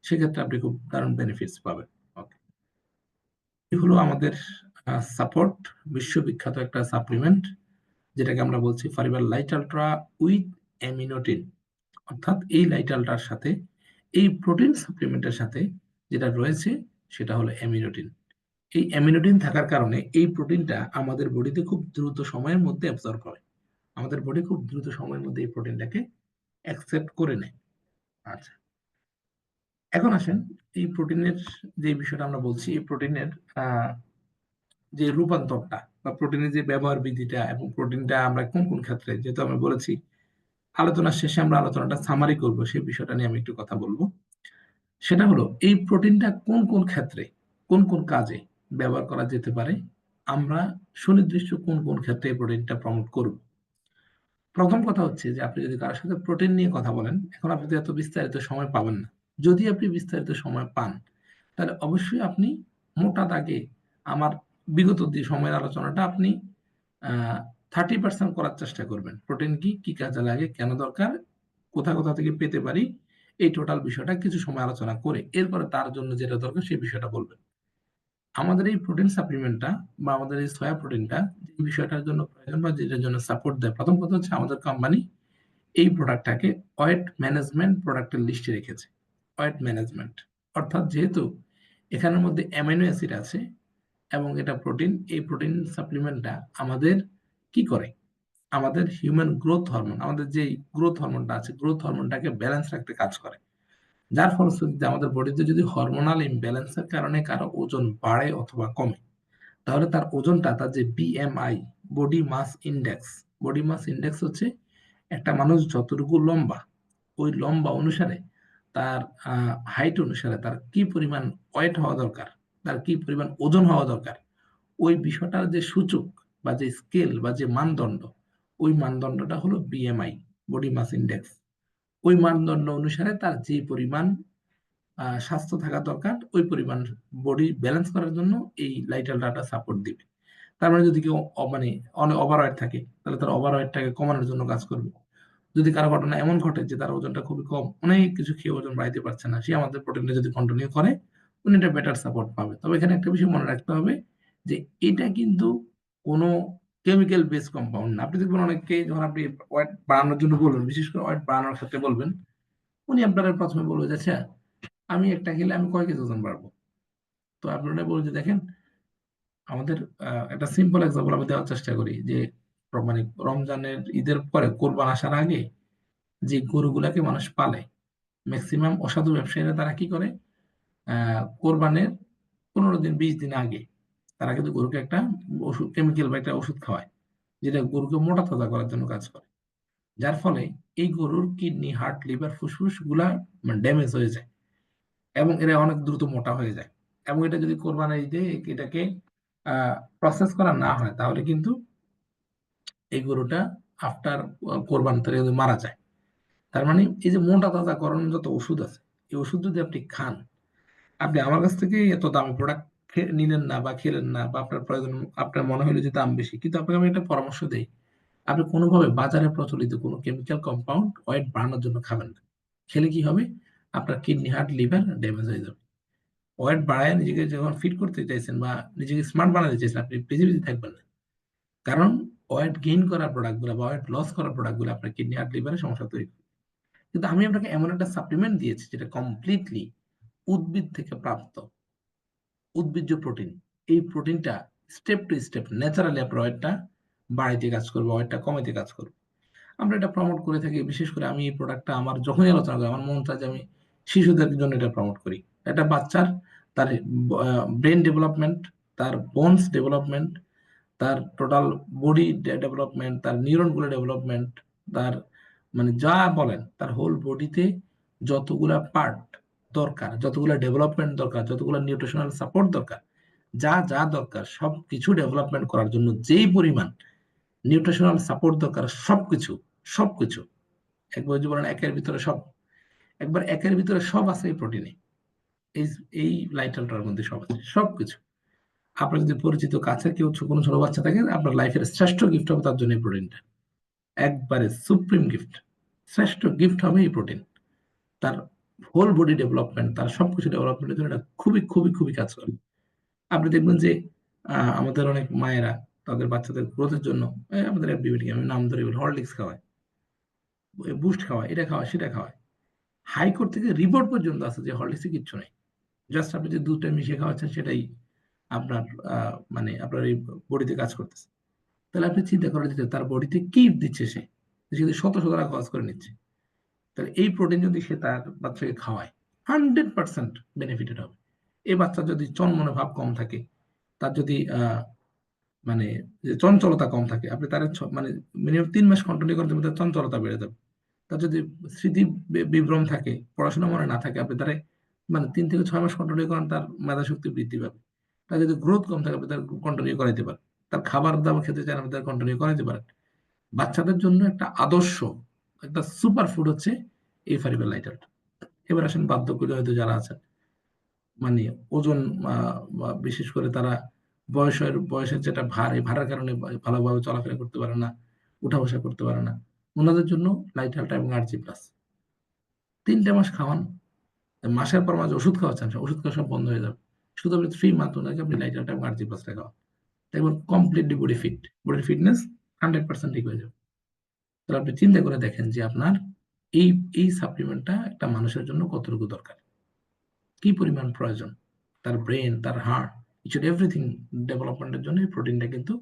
Speaker 1: সেক্ষেত্রে আপনি খুব দারুণ বেনিফিটস পাবেন। ওকে। এই হলো আমাদের সাপোর্ট, বিশ্ববিখ্যাত একটা সাপ্লিমেন্ট, যেটাকে আমরা বলছি ফাইবার লাইট আলট্রা উইথ অ্যামিনোটিন। অর্থাৎ এই লাইট আলট্রার সাথে এই প্রোটিন সাপ্লিমেন্টের সাথে যেটা রয়েছে সেটা হলো অ্যামিনোটিন। এই অ্যামিনোটিন থাকার কারণে এই প্রোটিনটা আমাদের বডিতে খুব দ্রুত সময়ের মধ্যে অ্যাবজর্ব করে। আমাদের বডি খুব দ্রুত সময়ের মধ্যে এই প্রোটিনটাকে অ্যাকসেপ্ট করে নেয়। আচ্ছা। এখন আসেন এই প্রোটিনের যে বিষয়টা আমরা বলছি, এই প্রোটিনের আ যে রূপান্তরটা বা প্রোটিনের যে ব্যবহার বিধিটা এবং প্রোটিনটা আমরা কোন, কোন ক্ষেত্রে, যেহেতু আমি বলেছি আলোচনার শেষে আমরা আলোচনাটা সামারি করব, সেই বিষয়টা নিয়ে আমি একটু কথা বলব। সেটা হলো এই প্রোটিনটা কোন, কোন ক্ষেত্রে, কোন, কোন কাজে ব্যবহার করা যেতে পারে? আমরা সুনির্দিষ্ট কোন, কোন ক্ষেত্রে এই প্রোটিনটা প্রমোট করব? প্রথম কথা হচ্ছে যে আপনি যদি কারোর সাথে প্রোটিন নিয়ে কথা বলেন, এখন আপনি তো এত বিস্তারিত সময় পাবেন না। যদি আপনি বিস্তারিত সময় পান, তাহলে অবশ্যই আপনি মোটা দাগে আমার বিগত যে সময়ের আলোচনাটা আপনি 30% করার চেষ্টা করবেন। প্রোটিন কি, কি কাজে লাগে, কেন দরকার, কোথা থেকে পেতে পারি, এই টোটাল বিষয়টা কিছু সময় আলোচনা করে এরপরে তার জন্য যেটা দরকার সেই বিষয়টা বলবেন। আমাদের এই প্রোটিন সাপ্লিমেন্টটা বা আমাদের এই সয়া প্রোটিনটা যে বিষয়টার জন্য প্রয়োজন বা যেটার জন্য সাপোর্ট দেয়, প্রথম কথা হচ্ছে আমাদের কোম্পানি এই প্রোডাক্টটাকে ওয়েট ম্যানেজমেন্ট প্রোডাক্টের লিস্টে রেখেছে। ওয়েট ম্যানেজমেন্ট অর্থাৎ যেহেতু এখানের মধ্যে অ্যামাইনো অ্যাসিড আছে এবং এটা প্রোটিন, এই প্রোটিন সাপ্লিমেন্টটা আমাদের কি করে, আমাদের হিউম্যান গ্রোথ হরমোন, আমাদের যে গ্রোথ হরমোনটা আছে, গ্রোথ হরমোনটাকে ব্যালেন্স রাখতে কাজ করে। যার ফলশ্রুতিতে আমাদের বডিতে যদি হরমোনাল ইমব্যালেন্সের কারণে কারো ওজন বাড়ে অথবা কমে, তাহলে তার ওজনটা, তার যে BMI, body mass index, body mass index হচ্ছে একটা মানুষ যতটুকু লম্বা, ওই লম্বা অনুসারে তার হাইট অনুসারে তার কি পরিমাণ ওয়েট হওয়া দরকার, তার কি পরিমাণ ওজন হওয়া দরকার, ওই বিষয়টার যে সূচক বা যে স্কেল বা যে মানদণ্ড, ওই মানদণ্ডটা হলো বিএমআই, বডি মাস ইন্ডেক্স। ওই মানদণ্ড অনুসারে তার যে পরিমাণ স্বাস্থ্য থাকা দরকার, ওই পরিমাণ বডি ব্যালেন্স করার জন্য এই লাইটাল ডাটা সাপোর্ট দিবে। তার মানে যদি কেউ মানে অনেক ওভারওয়েট থাকে, তাহলে তার ওভারওয়েটটাকে কমানোর জন্য কাজ করবে। যদি কারো ঘটনা এমন ঘটে যে তার ওজনটা খুবই কম, অনেক কিছু খেয়ে ওজন বাড়াইতে পারছে না, সে আমাদের প্রোটিনটা যদি কন্টিনিউ করে, উনি একটা বেটার সাপোর্ট পাবে। তবে এখানে একটা বিষয় মনে রাখতে হবে যে এটা কিন্তু কোনো কেমিক্যাল বেস কম্পাউন্ড না। আপনি দেখবেন অনেককে যখন আপনি ওয়েট বাড়ানোর জন্য বলবেন, বিশেষ করে ওয়েট বাড়ানোর ক্ষেত্রে বলবেন, উনি আপনারা প্রথমে বলবে যে আচ্ছা আমি একটা খেলে আমি কয় কেজি ওজন বাড়বো। তো আপনারা বলবে যে দেখেন, আমাদের একটা সিম্পল এক্সাম্পল আমি দেওয়ার চেষ্টা করি যে মানে রমজানের ঈদের পরে কোরবান আসার আগে যে গরুগুলাকে মানুষ পালে, ম্যাক্সিমাম অসাধু ব্যবসায়ীরা তারা কি করে, কোরবানের 15 দিন 20 দিন আগে তারা কিন্তু গরুকে একটা ওষুধ, কেমিক্যাল বা একটা ওষুধ খাওয়ায়, যেটা গরুকে মোটা তাজা করার জন্য কাজ করে। যার ফলে এই গরুর কিডনি, হার্ট, লিভার, ফুসফুস গুলা মানে ড্যামেজ হয়ে যায় এবং এরা অনেক দ্রুত মোটা হয়ে যায়। এবং এটা যদি কোরবানির ঈদে এটাকে প্রসেস করা না হয়, তাহলে কিন্তু এই গরুটা আফটার কোরবান তারা কিন্তু মারা যায়। তার মানে এই যে মোটা তাজা করানোর যত ওষুধ আছে, এই ওষুধ যদি আপনি খান, আপনি আমার কাছ থেকে এত দামি প্রোডাক্ট নিলেন না বা খেলেন না, বা আপনার প্রয়োজন, আপনার মনে হলো যে দাম বেশি, কিন্তু আপনাকে আমি একটা পরামর্শ দেই, আপনি কোনোভাবে বাজারে প্রচলিত কোনো কেমিক্যাল কম্পাউন্ড ওয়েট বাড়ানোর জন্য খাবেন না। খেলে কি হবে, আপনার কিডনি, হার্ট, লিভার ড্যামেজ হয়ে যাবে। ওয়েট বাড়ায় নিজেকে যখন ফিট করতে চাইছেন বা নিজেকে স্মার্ট বানাতে চাইছেন, আপনি পৃথিবীতে থাকবেন না। কারণ ওয়েট গেইন করার প্রোডাক্টগুলো বা ওয়েট লস করার প্রোডাক্টগুলো আপনার কিডনি, হার্ট, লিভারের সমস্যা তৈরি করে। কিন্তু আমি আপনাকে এমন একটা সাপ্লিমেন্ট দিয়েছি যেটা কমপ্লিটলি উদ্ভিদ থেকে প্রাপ্ত, উদ্ভিজ্জ প্রোটিন। এই প্রোটিনটা স্টেপ টু স্টেপ ন্যাচারালি আপনার ওয়েটটা বাড়াইতে কাজ করবে, ওয়েটটা কমাইতে কাজ করবে। আমরা এটা প্রমোট করে থাকি। বিশেষ করে আমি এই প্রোডাক্টটা আমার যখনই আলোচনা করি, আমার মন চায় যে আমি শিশুদের জন্য এটা প্রমোট করি। একটা বাচ্চার তার ব্রেন ডেভেলপমেন্ট, তার বোনস ডেভেলপমেন্ট, তার টোটাল বডি ডেভেলপমেন্ট, তার নিউরনগুলো ডেভেলপমেন্ট, তার মানে যা বলেন তার হোল বডিতে যতগুলা পার্ট দরকার, যতগুলা ডেভেলপমেন্ট দরকার, যতগুলা নিউট্রিশনাল সাপোর্ট দরকার, যা যা দরকার সবকিছু ডেভেলপমেন্ট করার জন্য যেই পরিমাণ নিউট্রিশনাল সাপোর্ট দরকার, সবকিছু সবকিছু একবার যদি বলেন একের ভিতরে সব, একবার একের ভিতরে সব আছে এই প্রোটিনে, এই এই লাইটালটার মধ্যে সব আছে সবকিছু। আপনার যদি পরিচিত কাছের কেউ কোনো ছোট বাচ্চা থাকে, আপনার লাইফের শ্রেষ্ঠ গিফট হবে তার জন্য এই প্রোটিনটা। একবারে সুপ্রিম গিফট, শ্রেষ্ঠ গিফট হবে এই প্রোটিন। তার হোল বডি ডেভেলপমেন্ট, তার সবকিছু ডেভেলপমেন্টের জন্য এটা খুবই খুবই খুবই কাজ করে। আপনি দেখবেন যে আমাদের অনেক মায়েরা তাদের বাচ্চাদের গ্রোথের জন্য আমাদের এফবিবিটি, আমি নাম ধরে বলি, হরলিক্স খাওয়ায়, বুস্ট খাওয়ায়, এটা খাওয়ায়, সেটা খাওয়ায়। হাইকোর্ট থেকে রিপোর্ট পর্যন্ত আছে যে হরলিক্সে কিচ্ছু নেই। জাস্ট আপনি যে দুধটা মিশিয়ে খাওয়াচ্ছেন সেটাই আপনার মানে আপনার এই বডিতে কাজ করতেছে। তাহলে আপনি চিন্তা করে দিতে তার বডিতে কি দিচ্ছে সে, সে যদি শত শত টাকা খরচ করে নিচ্ছে, তাহলে এই প্রোটিন যদি সে তার বাচ্চাকে খাওয়ায়, 100% বেনিফিটেড হবে। এই বাচ্চার যদি চনমনে ভাব কম থাকে, তার যদি মানে যে চঞ্চলতা কম থাকে, আপনি তার মানে মিনিমাম 3 মাস কন্টিনিউ করতে তার চঞ্চলতা বেড়ে যাবে। তার যদি স্মৃতি বিভ্রম থাকে, পড়াশোনা মনে না থাকে, আপনি তারে মানে 3 থেকে 6 মাস কন্টিনিউ করেন, তার মেধা শক্তি বৃদ্ধি পাবে। তার যদি গ্রোথ কম থাকে, আপনি তার কন্টিনিউ করাইতে পারেন। তার খাবার দাবার খেতে চান, আপনি তার কন্টিনিউ করাইতে পারেন। বাচ্চাদের জন্য একটা আদর্শ, একটা সুপার ফুড হচ্ছে এই ফারিবেল লাইটারটা। এবার আসেন বার্ধক্য হয়তো যারা আছেন, মানে ওজন বিশেষ করে তারা বয়সের যেটা ভার, এই ভারের কারণে ভালোভাবে চলাফেরা করতে পারে না, উঠা বসা করতে পারে না। ওনাদের জন্য লাইটালটা এবং আরজি প্লাস ৩ মাস খাওয়ান, মাসের পর মাস ওষুধ খাওয়াচ্ছেন, ওষুধ খাওয়া সব বন্ধ হয়ে যাবে। শুধু আপনি 3 মান্থ ওনাকে আপনি লাইটালটা এবং আরজি প্লাসটা খাওয়ান, দেখবেন কমপ্লিটলি বডি ফিট, বডির ফিটনেস 100% ঠিক হয়ে যাবে। তাহলে আপনি চিন্তা করে দেখেন যে আপনার এই এই সাপ্লিমেন্টটা একটা মানুষের জন্য কতটুকু দরকার, কি পরিমাণ প্রয়োজন, তার ব্রেন, তার হার্ট, ইচ এন্ড এভরিথিং ডেভেলপমেন্টের জন্য এই প্রোটিনটা কিন্তু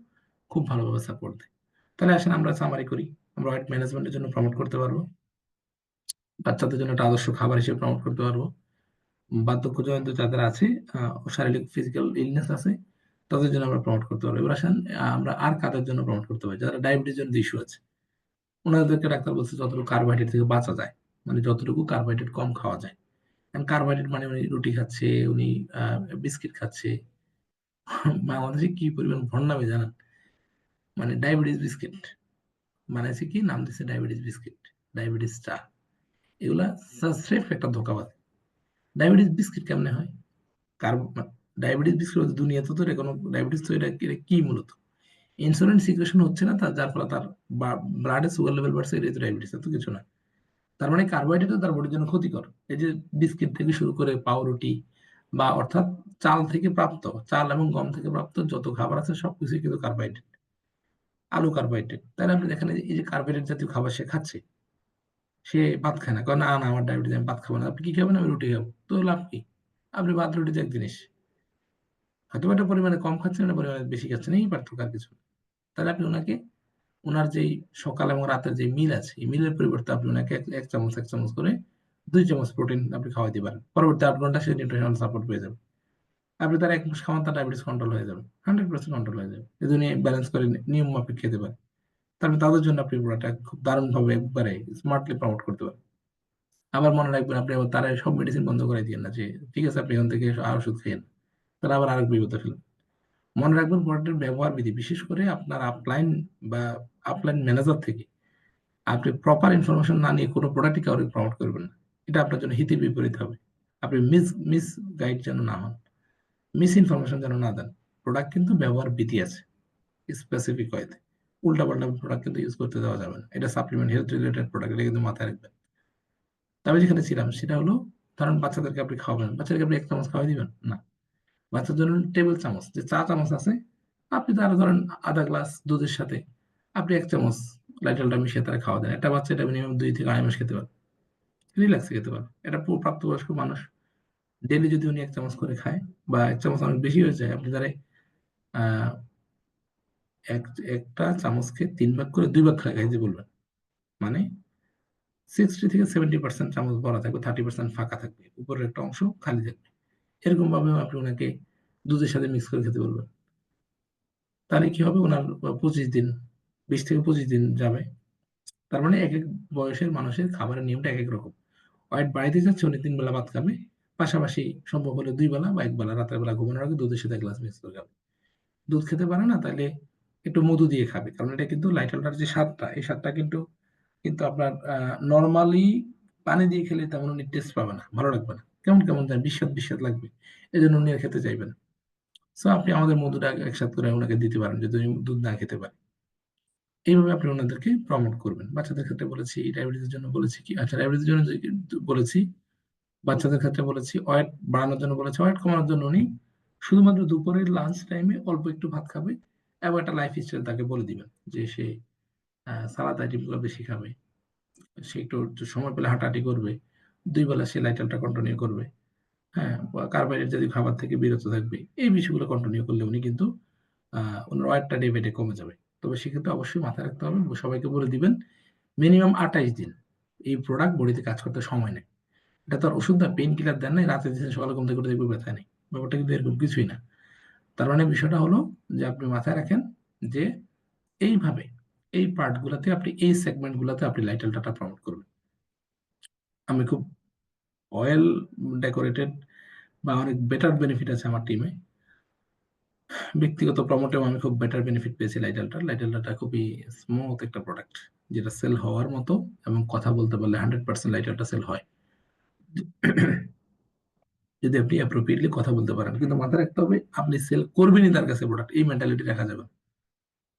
Speaker 1: খুব ভালোভাবে সাপোর্ট দেয়। তাহলে আসেন আমরা সামারি করি, আমরা ওয়েট ম্যানেজমেন্টের জন্য প্রমোট করতে পারবো, বাচ্চাদের জন্য একটা আদর্শ খাবার হিসেবে প্রমোট করতে পারবো, বার্ধক্যজনিত যাদের আছে, শারীরিক ফিজিক্যাল ইলনেস আছে, তাদের জন্য আমরা প্রমোট করতে পারবো। এবার আসেন আমরা আর কাদের জন্য প্রমোট করতে পারি, যারা ডায়াবেটিস জনিত ইস্যু আছে, ওনাদেরকে ডাক্তার বলছে যতটুকু কার্বোহাইড্রেট থেকে বাঁচা যায়, মানে যতটুকু কার্বোহাইড্রেট কম খাওয়া যায়। কারণ কার্বোহাইড্রেট মানে উনি রুটি খাচ্ছে, উনি বিস্কিট খাচ্ছে। বাংলাদেশে কি পরিমাণ ভণ্ডামি জানেন, মানে ডায়াবেটিস বিস্কিট বানাইছে, কি নাম দিচ্ছে ডায়াবেটিস বিস্কিট, ডায়াবেটিস চা, এগুলা স্রেফ একটা ধোঁকাবাজ। ডায়াবেটিস বিস্কিট কেমনে হয়? কার্ব ডায়াবেটিস বিস্কিট দুনিয়াতে তো কোনো ডায়াবেটিস, তো এটা কি মূলত ইনসুলিন সিক্রেশন হচ্ছে না তার, যার ফলে তার ব্লাডে সুগার লেভেল বাড়ছে, এটাই তো ডায়াবেটিস, এত কিছু না। তার মানে কার্বোহাইড্রেট তার বডির জন্য ক্ষতিকর। এই যে বিস্কিট থেকে শুরু করে পাউরুটি বা অর্থাৎ চাল থেকে প্রাপ্ত, চাল এবং গম থেকে প্রাপ্ত যত খাবার আছে সবকিছুই কিন্তু কার্বোহাইড্রেট, আলু কার্বোহাইড্রেট। তাহলে আপনি দেখেন এই যে কার্বোহাইড্রেট জাতীয় খাবার সে খাচ্ছে, সে ভাত খায় না, কারণ না না আমার ডায়াবেটিস, আমি ভাত খাবো না। আপনি কি খাবেন? আমি রুটি খাবো। তো লাভ কি? আপনি ভাত রুটি তো এক জিনিস, হয়তো একটা পরিমাণে কম খাচ্ছেন, একটা পরিমাণে বেশি খাচ্ছেন, এই পার্থক্য, আর কিছু না। তাহলে আপনি ওনাকে উনার যেই সকাল এবং রাতের যে মিল আছে, এই মিলের পরিবর্তে আপনি ওনাকে এক চামচ এক চামচ করে 2 চামচ প্রোটিন আপনি খাওয়াইতে পারেন। পরবর্তী 8 ঘন্টা সে নিউট্রিশনাল সাপোর্ট পেয়ে যাবে। আপনি তার ১ মাস খাওয়ান, তার ডায়াবেটিস কন্ট্রোল হয়ে যাবে। 100% কন্ট্রোল হয়ে যাবে। যদি উনি ব্যালেন্স করে নিয়ম মাফিক খেতে পারে। তাহলে তাদের জন্য আপনি পুরাটা খুব দারুণভাবে একবারে স্মার্টলি প্রমোট করতে পারেন। আবার মনে রাখবেন, আপনি আবার তার সব মেডিসিন বন্ধ করে দিয়েন না যে, ঠিক আছে আপনি এখান থেকে ওষুধ খেয়েন। তাহলে আবার আরেক বিপদে ফেলবেন। মনে রাখবেন প্রোডাক্টের ব্যবহার বিধি, বিশেষ করে আপনার বা আপলাইন ম্যানেজার থেকে আপনি প্রপার ইনফরমেশন না নিয়ে কোনো প্রোডাক্টই কাউকে প্রমোট করবেন না। এটা আপনার জন্য হিতে বিপরীত হবে। আপনি মিস গাইড যেন না হন, মিস ইনফরমেশন যেন না দেন। প্রোডাক্ট কিন্তু ব্যবহার বিধি আছে স্পেসিফিক ওয়েতে। উল্টাপাল্টা প্রোডাক্ট কিন্তু ইউজ করতে দেওয়া যাবে না। এটা সাপ্লিমেন্ট, হেলথ রিলেটেড প্রোডাক্ট, এটা কিন্তু মাথায় রাখবেন। তবে যেখানে ছিলাম সেটা হলো, ধরেন বাচ্চাদেরকে আপনি খাওয়াবেন, বাচ্চাদেরকে আপনি ১ চামচ খাওয়াই দিবেন? না। বাচ্চার জন্য টেবিল চামচ, যে চা চামচ আছে, আপনি তারা ধরেন আধা গ্লাস দুধের সাথে আপনি ১ চামচ লাইটলটা মিশিয়ে তারা খাওয়া দেন। একটা বাচ্চা এটা মিনিমাম ২ থেকে ২.৫ মাস খেতে পারে। রিল্যাক্সে খেতে পারে। এটা প্রাপ্তবয়স্ক মানুষ ডেইলি যদি উনি ১ চামচ করে খায়, বা ১ চামচ অনেক বেশি হয়ে যায়, আপনি তারে আ একটা চামচকে ৩ ভাগ করে ২ ভাগ খাইতে বলবেন। মানে 60 থেকে 70% চামচ ভরা থাকবে, 30% ফাঁকা থাকবে। উপরের একটা অংশ খালি থাকবে। এরকমভাবেও আপনি উনাকে দুধের সাথে মিক্স করে খেতে বলবেন। তাহলে কি হবে? উনার ২৫ দিন, ২০ থেকে ২৫ দিন যাবে। তার মানে একেক বয়সের মানুষের খাবারের নিয়মটা একেক রকম। ওয়েট বাড়াইতে চাচ্ছে, উনি ৩ বেলা ভাত খাবে। পাশাপাশি সম্ভব হলে ২ বেলা বা ১ বেলা রাতের বেলা ঘুমানোর আগে দুধের সাথে ১ গ্লাস মিক্স করে খাবে। দুধ খেতে পারে না, তাইলে একটু মধু দিয়ে খাবে। কারণ এটা কিন্তু লাইটলটার যে স্বাদটা, এই স্বাদটা কিন্তু কিন্তু আপনার নরমালি পানি দিয়ে খেলে তেমন উনি টেস্ট পাবে না, ভালো লাগবে না। কেমন যেন বিস্বাদ লাগবে। এজন্য উনি আর খেতে চাইবে না। সো আপনি আমাদের মধুটা একসাথে করে উনাকে দিতে পারেন যদি উনি দুধ না খেতে পারে। এইভাবে আপনি উনাদেরকে প্রমোট করবেন। বাচ্চাদের ক্ষেত্রে বলেছি, ডায়াবেটিসের জন্য বলেছি কি, আচ্ছা ডায়াবেটিসের জন্য বলেছি, বাচ্চাদের ক্ষেত্রে বলেছি, ওয়েট বাড়ানোর জন্য বলেছি, ওয়েট কমানোর জন্য উনি শুধুমাত্র দুপুরের লাঞ্চ টাইমে অল্প একটু ভাত খাবে এবং একটা লাইফ স্টাইল তাকে বলে দিবেন যে সে সালাদ আইটেমগুলো বেশি খাবে। সে একটু সময় পেলে হাঁটাহাঁটি করবে। ২ বেলা সে লাইট-আলট্রা কন্টিনিউ করবে। হ্যাঁ? বা কার্বোহাইড্রেট জাতীয় খাবার থেকে বিরত থাকবে। এই বিষয়গুলো কন্টিনিউ করলে উনি কিন্তু আ উনার ওয়েটটা ডে বাই ডে কমে যাবে। তবে সেক্ষেত্রে অবশ্যই মাথায় রাখতে হবে, সবাইকে বলে দিবেন মিনিমাম ২৮ দিন এই প্রোডাক্ট বডিতে কাজ করতে সময় নেয়। এটা তো আর ওষুধ না, পেইন কিলার দেন নাই, রাতে দিচ্ছেন, সকালে ঘুম থেকে উঠে দেখবেন ব্যথা নেই। ব্যাপারটা কিন্তু এরকম কিছুই না। তার মানে বিষয়টা হলো যে আপনি মাথায় রাখেন যে এইভাবে এই পার্ট গুলাতে আপনি, এই সেগমেন্ট গুলাতে আপনি লাইট-আলট্রাটা প্রমোট করবেন। আমি খুব ওয়েল ডেকোরেটেড বা অনেক বেটার বেনিফিট আছে আমার টিমে। ব্যক্তিগত প্রমোটেও আমি খুব বেটার বেনিফিট পেয়েছি লাইটেলটা খুবই স্মুথ একটা প্রোডাক্ট, যেটা সেল হওয়ার মতো, এবং কথা বলতে পারলে 100% লাইটেলটা সেল হয় যদি আপনি অ্যাপ্রোপ্রিয়েটলি কথা বলতে পারেন। কিন্তু মাথায় রাখতে হবে আপনি সেল করবেনই তার কাছে প্রোডাক্ট, এই মেন্টালিটি রাখা যাবে না।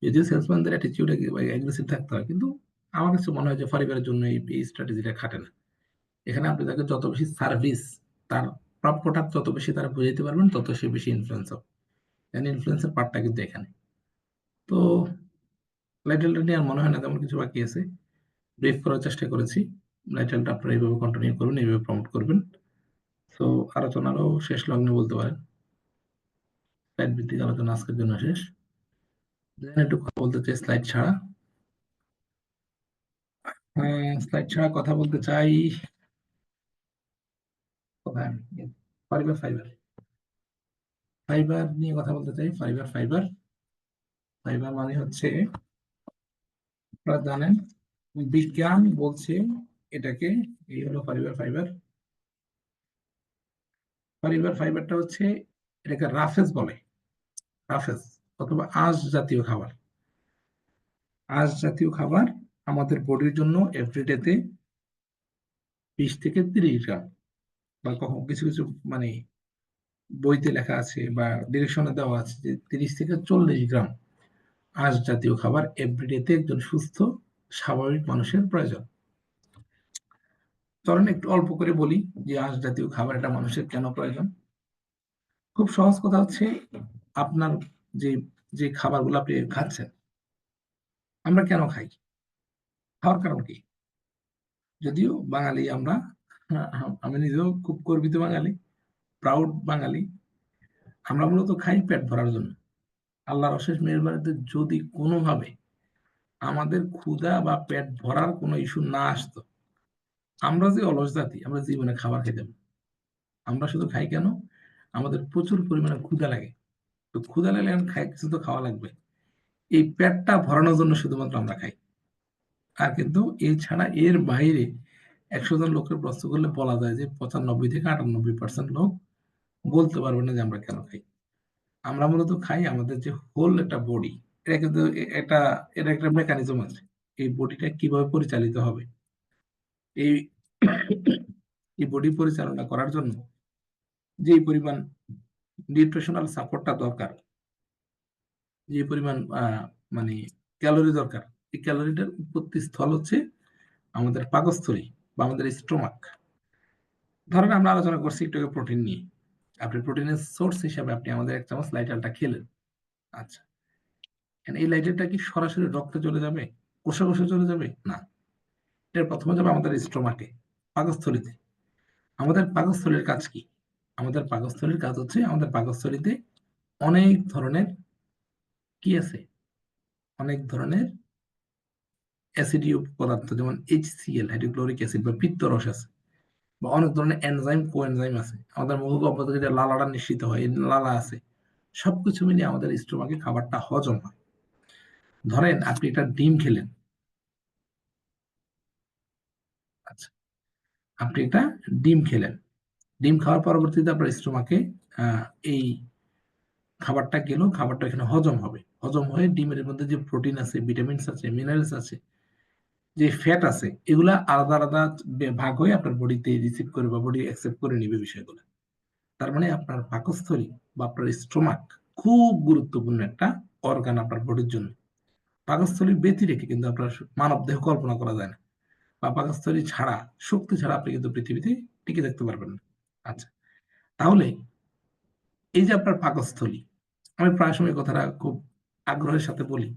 Speaker 1: যদিও সেলসম্যানদের অ্যাটিটিউড অ্যাগ্রেসিভ থাকতে হয়, কিন্তু আমার কাছে মনে হয় যে পরিবারের জন্য এই স্ট্র্যাটেজিটা খাটে না। এখানে আপনি তাকে যত বেশি সার্ভিস, তার প্রাপ্যটা যত বেশি তারা বুঝাইতে পারবেন, তত সে বেশি ইনফ্লুয়েন্স হবে। ইনফ্লুয়েন্সের পার্টটা কিন্তু এখানে। তো লাইটেলটা নিয়ে আর মনে হয় না তেমন কিছু বাকি আছে। ব্রিফ করার চেষ্টা করেছি। লাইটেলটা আপনারা এইভাবে কন্টিনিউ করবেন, এইভাবে প্রমোট করবেন। তো আলোচনারও শেষ লগ্নে বলতে পারেন। স্লাইড ভিত্তিক আলোচনা আজকের জন্য শেষ। একটু কথা বলতে চাই স্লাইড ছাড়া। স্লাইড ছাড়া কথা বলতে চাই কোথায় আমি? ফাইবার ফাইবার ফাইবার নিয়ে কথা বলতে চাই। ফাইবার ফাইবার ফাইবার মানে হচ্ছে, আপনারা জানেন বিজ্ঞান বলছে এটাকে, এই হলো ফাইবার ফাইবার। ফাইবার ফাইবারটা হচ্ছে, এটাকে রাফেজ বলে, রাফেজ অথবা আঁশ জাতীয় খাবার। আঁশ জাতীয় খাবার আমাদের বডির জন্য এভরিডেতে 20 থেকে 30 গ্রাম, বা কখন কিছু কিছু মানে বইতে লেখা আছে বা ডিরেকশনে দেওয়া আছে যে 30 থেকে 40 গ্রাম আঁশ জাতীয় খাবার এভরিডেতে একজন সুস্থ স্বাভাবিক মানুষের প্রয়োজন। চলেন একটু অল্প করে বলি যে আঁশ জাতীয় খাবার এটা মানুষের কেন প্রয়োজন। খুব সহজ কথা হচ্ছে, আপনার যে যে খাবারগুলো আপনি খাচ্ছেন, আমরা কেন খাই, খাওয়ার কারণ কি? যদিও বাঙালি আমরা, আমি নিজেও খুব গর্বিত বাঙালি, প্রাউড বাঙালি। আমরা মূলত খাই পেট ভরার জন্য। আল্লাহর অশেষ মেহেরবানিতে যদি কোনোভাবে আমাদের ক্ষুধা বা পেট ভরার কোনো ইস্যু না আসতো, আমরা যে অলস জাতি, আমরা জীবনে খাবার খেতাম না। আমরা শুধু খাই কেন? আমাদের প্রচুর পরিমাণে ক্ষুধা লাগে। তো ক্ষুধা লাগলে এখন খাই, কিছু তো খাওয়া লাগবে। এই পেটটা ভরানোর জন্য শুধুমাত্র আমরা খাই। আর কিন্তু এছাড়া এর বাইরে 100 জন লোকের প্রশ্ন করলে বলা যায় যে 95 থেকে 98% লোক বলতে পারবে না যে আমরা কেন খাই। আমরা মূলত খাই আমাদের যে হোল একটা বডি, এটা কিন্তু এটা এটা একটা মেকানিজম আছে। এই বডিটা কিভাবে পরিচালিত হবে, এই এই বডি পরিচালনা করার জন্য যে পরিমাণ নিউট্রিশনাল সাপোর্টটা দরকার, যে পরিমাণ মানে ক্যালোরি দরকার, এই ক্যালোরিটার উৎপত্তি স্থল হচ্ছে আমাদের পাকস্থলী বা আমাদের স্টোমাক। ধরেন আমরা আলোচনা করছি একটু আগে প্রোটিন নিয়ে। আপনি প্রোটিনের সোর্স হিসাবে আপনি আমাদের 1 চামচ লাইটালটা খেলেন। আচ্ছা, এই লাইটারটা কি সরাসরি রক্তে চলে যাবে, কোষে কোষে চলে যাবে? না, এটা প্রথমে যাবে আমাদের স্টোমাকে, পাকস্থলীতে। আমাদের পাকস্থলীর কাজ কি? আমাদের পাকস্থলীর কাজ হচ্ছে, আমাদের পাকস্থলীতে অনেক ধরনের কি আছে, অনেক ধরনের অ্যাসিডীয় পদার্থ, যেমন HCl হাইড্রোক্লোরিক অ্যাসিড বা পিত্তরস আছে, বা অনেক ধরনের এনজাইম কোএনজাইম আছে। আমাদের মুখগহ্বর থেকে যে লালাটা নিঃসৃত হয়, এই লালা আছে। সবকিছু মিলিয়ে আমাদের স্টোমাকে খাবারটা হজম হয়। ধরেন আপনি একটা ডিম খেলেন। আচ্ছা, আপনি একটা ডিম খেলেন। ডিম খাওয়ার পরবর্তীতে আপনার স্টোমাকে আহ, এই খাবারটা গেল, খাবারটা এখানে হজম হবে। হজম হয়ে ডিমের মধ্যে যে প্রোটিন আছে, ভিটামিনস আছে, মিনারেলস আছে, যে ফ্যাট আছে, এগুলা আলাদা আলাদা ভাগ হয়ে আপনার বডিতে রিসিভ করে বা বডি অ্যাকসেপ্ট করে নিবে বিষয়গুলো। তার মানে আপনার পাকস্থলী বা আপনার স্টোমাক খুব গুরুত্বপূর্ণ একটা অর্গান আপনার বডির জন্য। পাকস্থলী ব্যতি রেখে কিন্তু আপনার মানব দেহ কল্পনা করা যায় না, বা পাকস্থলী ছাড়া, শক্তি ছাড়া আপনি কিন্তু পৃথিবীতে টিকে থাকতে পারবেন না। আচ্ছা, তাহলে এই যে আপনার পাকস্থলী, আমি প্রায় সময় কথাটা খুব আগ্রহের সাথে বলি,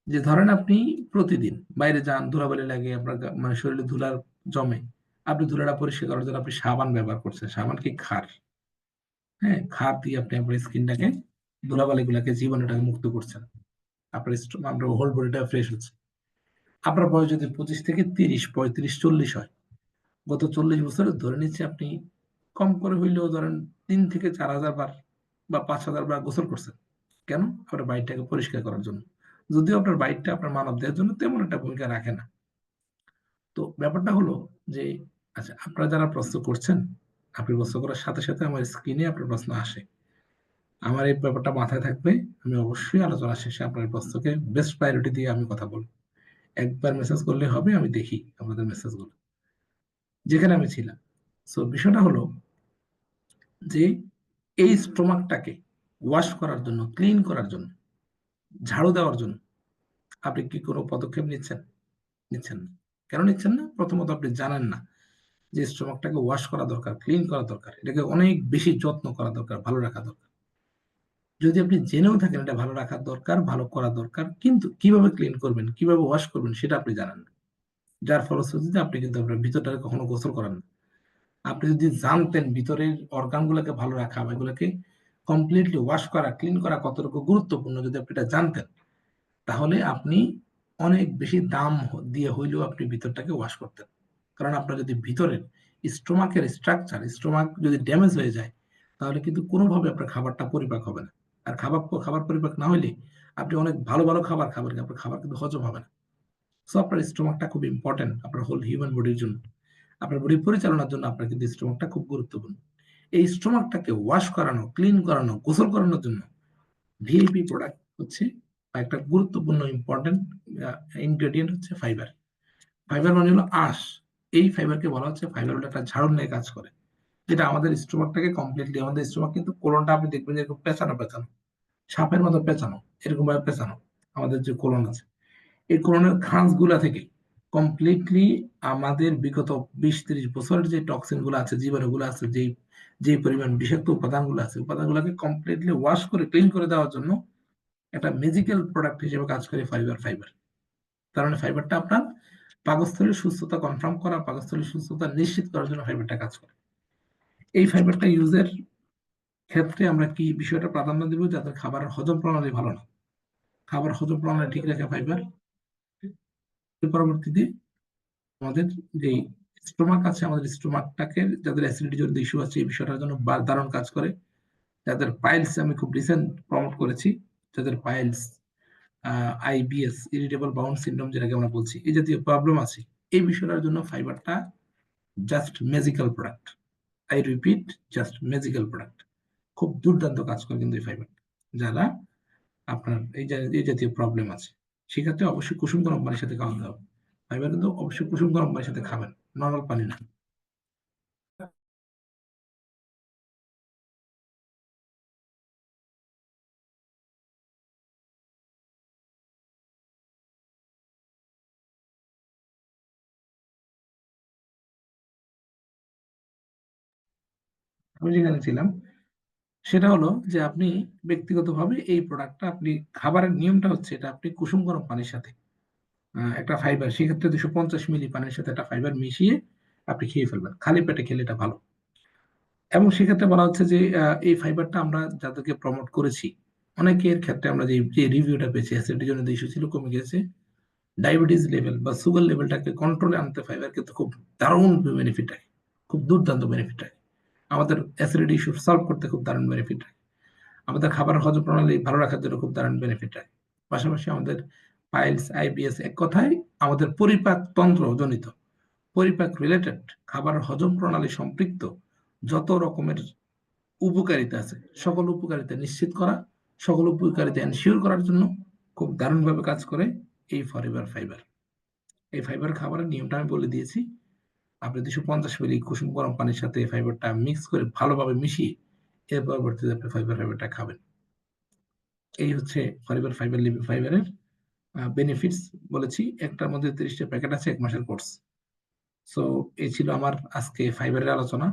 Speaker 1: যে ধরেন আপনি প্রতিদিন বাইরে যান, ধুলাবালি লাগে আপনার, মানে শরীরে ধুলার জমে, আপনি ধুলাটা পরিষ্কার করার জন্য আপনি সাবান ব্যবহার করছেন। সাবান কি ক্ষার? হ্যাঁ, ক্ষার দিয়ে আপনি আপনার স্কিনটাকে, ধুলাবালি গুলাকে, জীবাণুটাকে মুক্ত করছেন। আপনার হোল বডিটা ফ্রেশ হচ্ছে। আপনার বয়স যদি 25 থেকে 30, 35, 40 হয়, গত 40 বছরে ধরে নিচ্ছে আপনি কম করে হইলেও ধরেন 3 থেকে 4 হাজার বার বা 5 হাজার বার গোসল করছেন। কেন? আপনার বাইকটাকে পরিষ্কার করার জন্য। যদিও আপনার বাইকটা আপনার মানব দেহের জন্য তেমন একটা ভূমিকা রাখে না। তো ব্যাপারটা হলো যে, আচ্ছা, আপনারা যারা প্রশ্ন করছেন, আপনি প্রশ্ন করার সাথে সাথে আমার স্ক্রিনে আপনার প্রশ্ন আসে। আমার এই ব্যাপারটা মাথায় থাকবে। আমি অবশ্যই আলোচনা শেষে আপনার প্রশ্নকে বেস্ট প্রায়োরিটি দিয়ে আমি কথা বলবো। একবার মেসেজ করলে হবে, আমি দেখি আপনাদের মেসেজগুলো যেখানে আমি ছিলাম। সো বিষয়টা হলো যে এই স্টোমাকটাকে ওয়াশ করার জন্য, ক্লিন করার জন্য, ঝাড়ু দেওয়ার জন্য আপনি কি কোনো পদক্ষেপ নিচ্ছেন? নিচ্ছেন না। কেন নিচ্ছেন না? প্রথমত আপনি জানেন না যে স্টোমাকটাকে ওয়াশ করা দরকার, ক্লিন করা দরকার। এটাকে অনেক বেশি যত্ন করা দরকার, ভালো রাখা দরকার। যদি আপনি জেনেও থাকেন এটা ভালো রাখার দরকার, ভালো করা দরকার, কিন্তু কিভাবে ক্লিন করবেন, কিভাবে ওয়াশ করবেন সেটা আপনি জানেন না। যার ফলশ্রুতিতে আপনি কিন্তু আপনার ভিতরটাকে কখনো গোসল করেন না। আপনি যদি জানতেন ভিতরের অর্গানগুলোকে ভালো রাখা বা এগুলোকে কমপ্লিটলি ওয়াশ করা, ক্লিন করা কতটুকু গুরুত্বপূর্ণ, যদি আপনি এটা জানতেন, তাহলে আপনি অনেক বেশি দাম দিয়ে হইলেও আপনি ভিতরটাকে ওয়াশ করতেন। কারণ আপনার যদি ভিতরের স্টোমাকের স্ট্রাকচার, স্টোমাক যদি ড্যামেজ হয়ে যায়, তাহলে কিন্তু কোনোভাবে আপনার খাবারটা পরিপাক হবে না। আর খাবার পরিপাক না হইলে আপনি অনেক ভালো ভালো খাবার খাবেন, আপনার খাবার কিন্তু হজম হবে না। সো আপনার স্টোমাকটা খুব ইম্পর্টেন্ট আপনার হোল হিউম্যান বডির জন্য। আপনার বডি পরিচালনার জন্য আপনার কিন্তু স্টোমাকটা খুব গুরুত্বপূর্ণ। এই স্টোমাকটাকে ওয়াশ করানো, ক্লিন করানো, গোসল করানোর জন্য ভিআইপি প্রোডাক্ট হচ্ছে একটা গুরুত্বপূর্ণ ইম্পর্টেন্ট ইনগ্রেডিয়েন্ট হচ্ছে ফাইবার। ফাইবার মানে হলো আঁশ। এই ফাইবারকে বলা হচ্ছে, ফাইবার হলো একটা ঝাড়ু নিয়ে কাজ করে, যেটা আমাদের স্টোমাকটাকে কমপ্লিটলি, আমাদের স্টোমাক কিন্তু কোলনটা আপনি দেখবেন যে এরকম পেঁচানো পেঁচানো, সাপের মতো পেঁচানো, এরকম ভাবে পেঁচানো আমাদের যে কোলন আছে। এই কোলনের খাঁজগুলা থেকে কমপ্লিটলি আমাদের বিগত 20-30 বছরের যে টক্সিন গুলো আছে, জীবাণুগুলো আছে, যে পরিমাণ বিষাক্ত উপাদানগুলো আছে, উপাদানগুলোকে কমপ্লিটলি ওয়াশ করে ক্লিন করে দেওয়ার জন্য একটা ম্যাজিক্যাল প্রোডাক্ট হিসেবে কাজ করে ফাইবার। তার মানে ফাইবারটা আপনার পাকস্থলীর সুস্থতা কনফার্ম করা, পাকস্থলীর সুস্থতা নিশ্চিত করার জন্য ফাইবারটা কাজ করে। এই ফাইবারটা ইউজের ক্ষেত্রে আমরা কি বিষয়টা প্রাধান্য দিব, যাদের খাবারের হজম প্রণালী ভালো না, খাবার হজম প্রণালী ঠিক রাখে ফাইবার। পরবর্তীতে আমাদের যে স্টোমাক আছে, আমাদের স্টোমাকটাকে, যাদের অ্যাসিডিটি জনিত ইস্যু আছে, এই বিষয়টার জন্য দারুণ কাজ করে। যাদের পাইলস, আমি খুব রিসেন্ট প্রমোট করেছি, যাদের piles, IBS, irritable bowel syndrome যেটাকে আমরা বলছি, এই জাতীয় প্রবলেম আছে, এই বিষয়টার জন্য ফাইবারটা just magical product. I repeat, just magical product. খুব দুর্দান্ত কাজ করে কিন্তু এই ফাইবার, যারা আপনার এই জাতীয় প্রবলেম আছে, সেক্ষেত্রে অবশ্যই কুসুম গরম পানির সাথে খাওয়াতে হবে। ফাইবার কিন্তু অবশ্যই কুসুম গরম পানির সাথে খাবেন, নর্মাল পানি না। আমি যেখানে ছিলাম সেটা হলো যে আপনি ব্যক্তিগতভাবে এই প্রোডাক্টটা, আপনি খাবারের নিয়মটা হচ্ছে এটা, আপনি কুসুম গরম পানির সাথে একটা ফাইবার, সেক্ষেত্রে 250 মিলি পানির সাথে একটা ফাইবার মিশিয়ে আপনি খেয়ে ফেলবেন, খালি পেটে খেলে এটা ভালো। এবং সেক্ষেত্রে বলা হচ্ছে যে এই ফাইবারটা আমরা যাদেরকে প্রমোট করেছি, অনেকের ক্ষেত্রে আমরা যে যে রিভিউটা পেয়েছি, অ্যাসিডিটির জন্য ইস্যু ছিল, কমে গেছে। ডায়াবেটিস লেভেল বা সুগার লেভেলটাকে কন্ট্রোলে আনতে ফাইবার কিন্তু খুব দারুণ বেনিফিট রাখে, খুব দুর্দান্ত বেনিফিট রাখে। আমাদের অ্যাসিডিটি ইস্যু সলভ করতে খুব দারুণ বেনিফিট রাখে। আমাদের খাবার হজম প্রণালী ভালো রাখার জন্য খুব দারুণ বেনিফিট রাখে। পাশাপাশি আমাদের পাইলস, আইবিএস, এক কথায় আমাদের পরিপাক তন্ত্র জনিত, পরিপাক রিলেটেড, খাবার হজম প্রণালী সম্পৃক্ত যত রকমের উপকারিতা আছে, সকল উপকারিতা নিশ্চিত করা, সকল উপকারিতা এনশিওর করার জন্য খুব দারুণভাবে কাজ করে এই ফাইবার। এই ফাইবার খাবারের নিয়মটা আমি বলে দিয়েছি। আপনি 250 মিলি কুসুম গরম পানির সাথে এই ফাইবারটা মিক্স করে ভালোভাবে মিশিয়ে এর পরবর্তীতে আপনি ফাইবারটা খাবেন। এই হচ্ছে ফাইবারের বেনিফিটস বলেছি। একটার মধ্যে 30টা প্যাকেট আছে, 1 মাসের কোর্স। সো এই ছিল আমার আজকে ফাইবারের আলোচনা।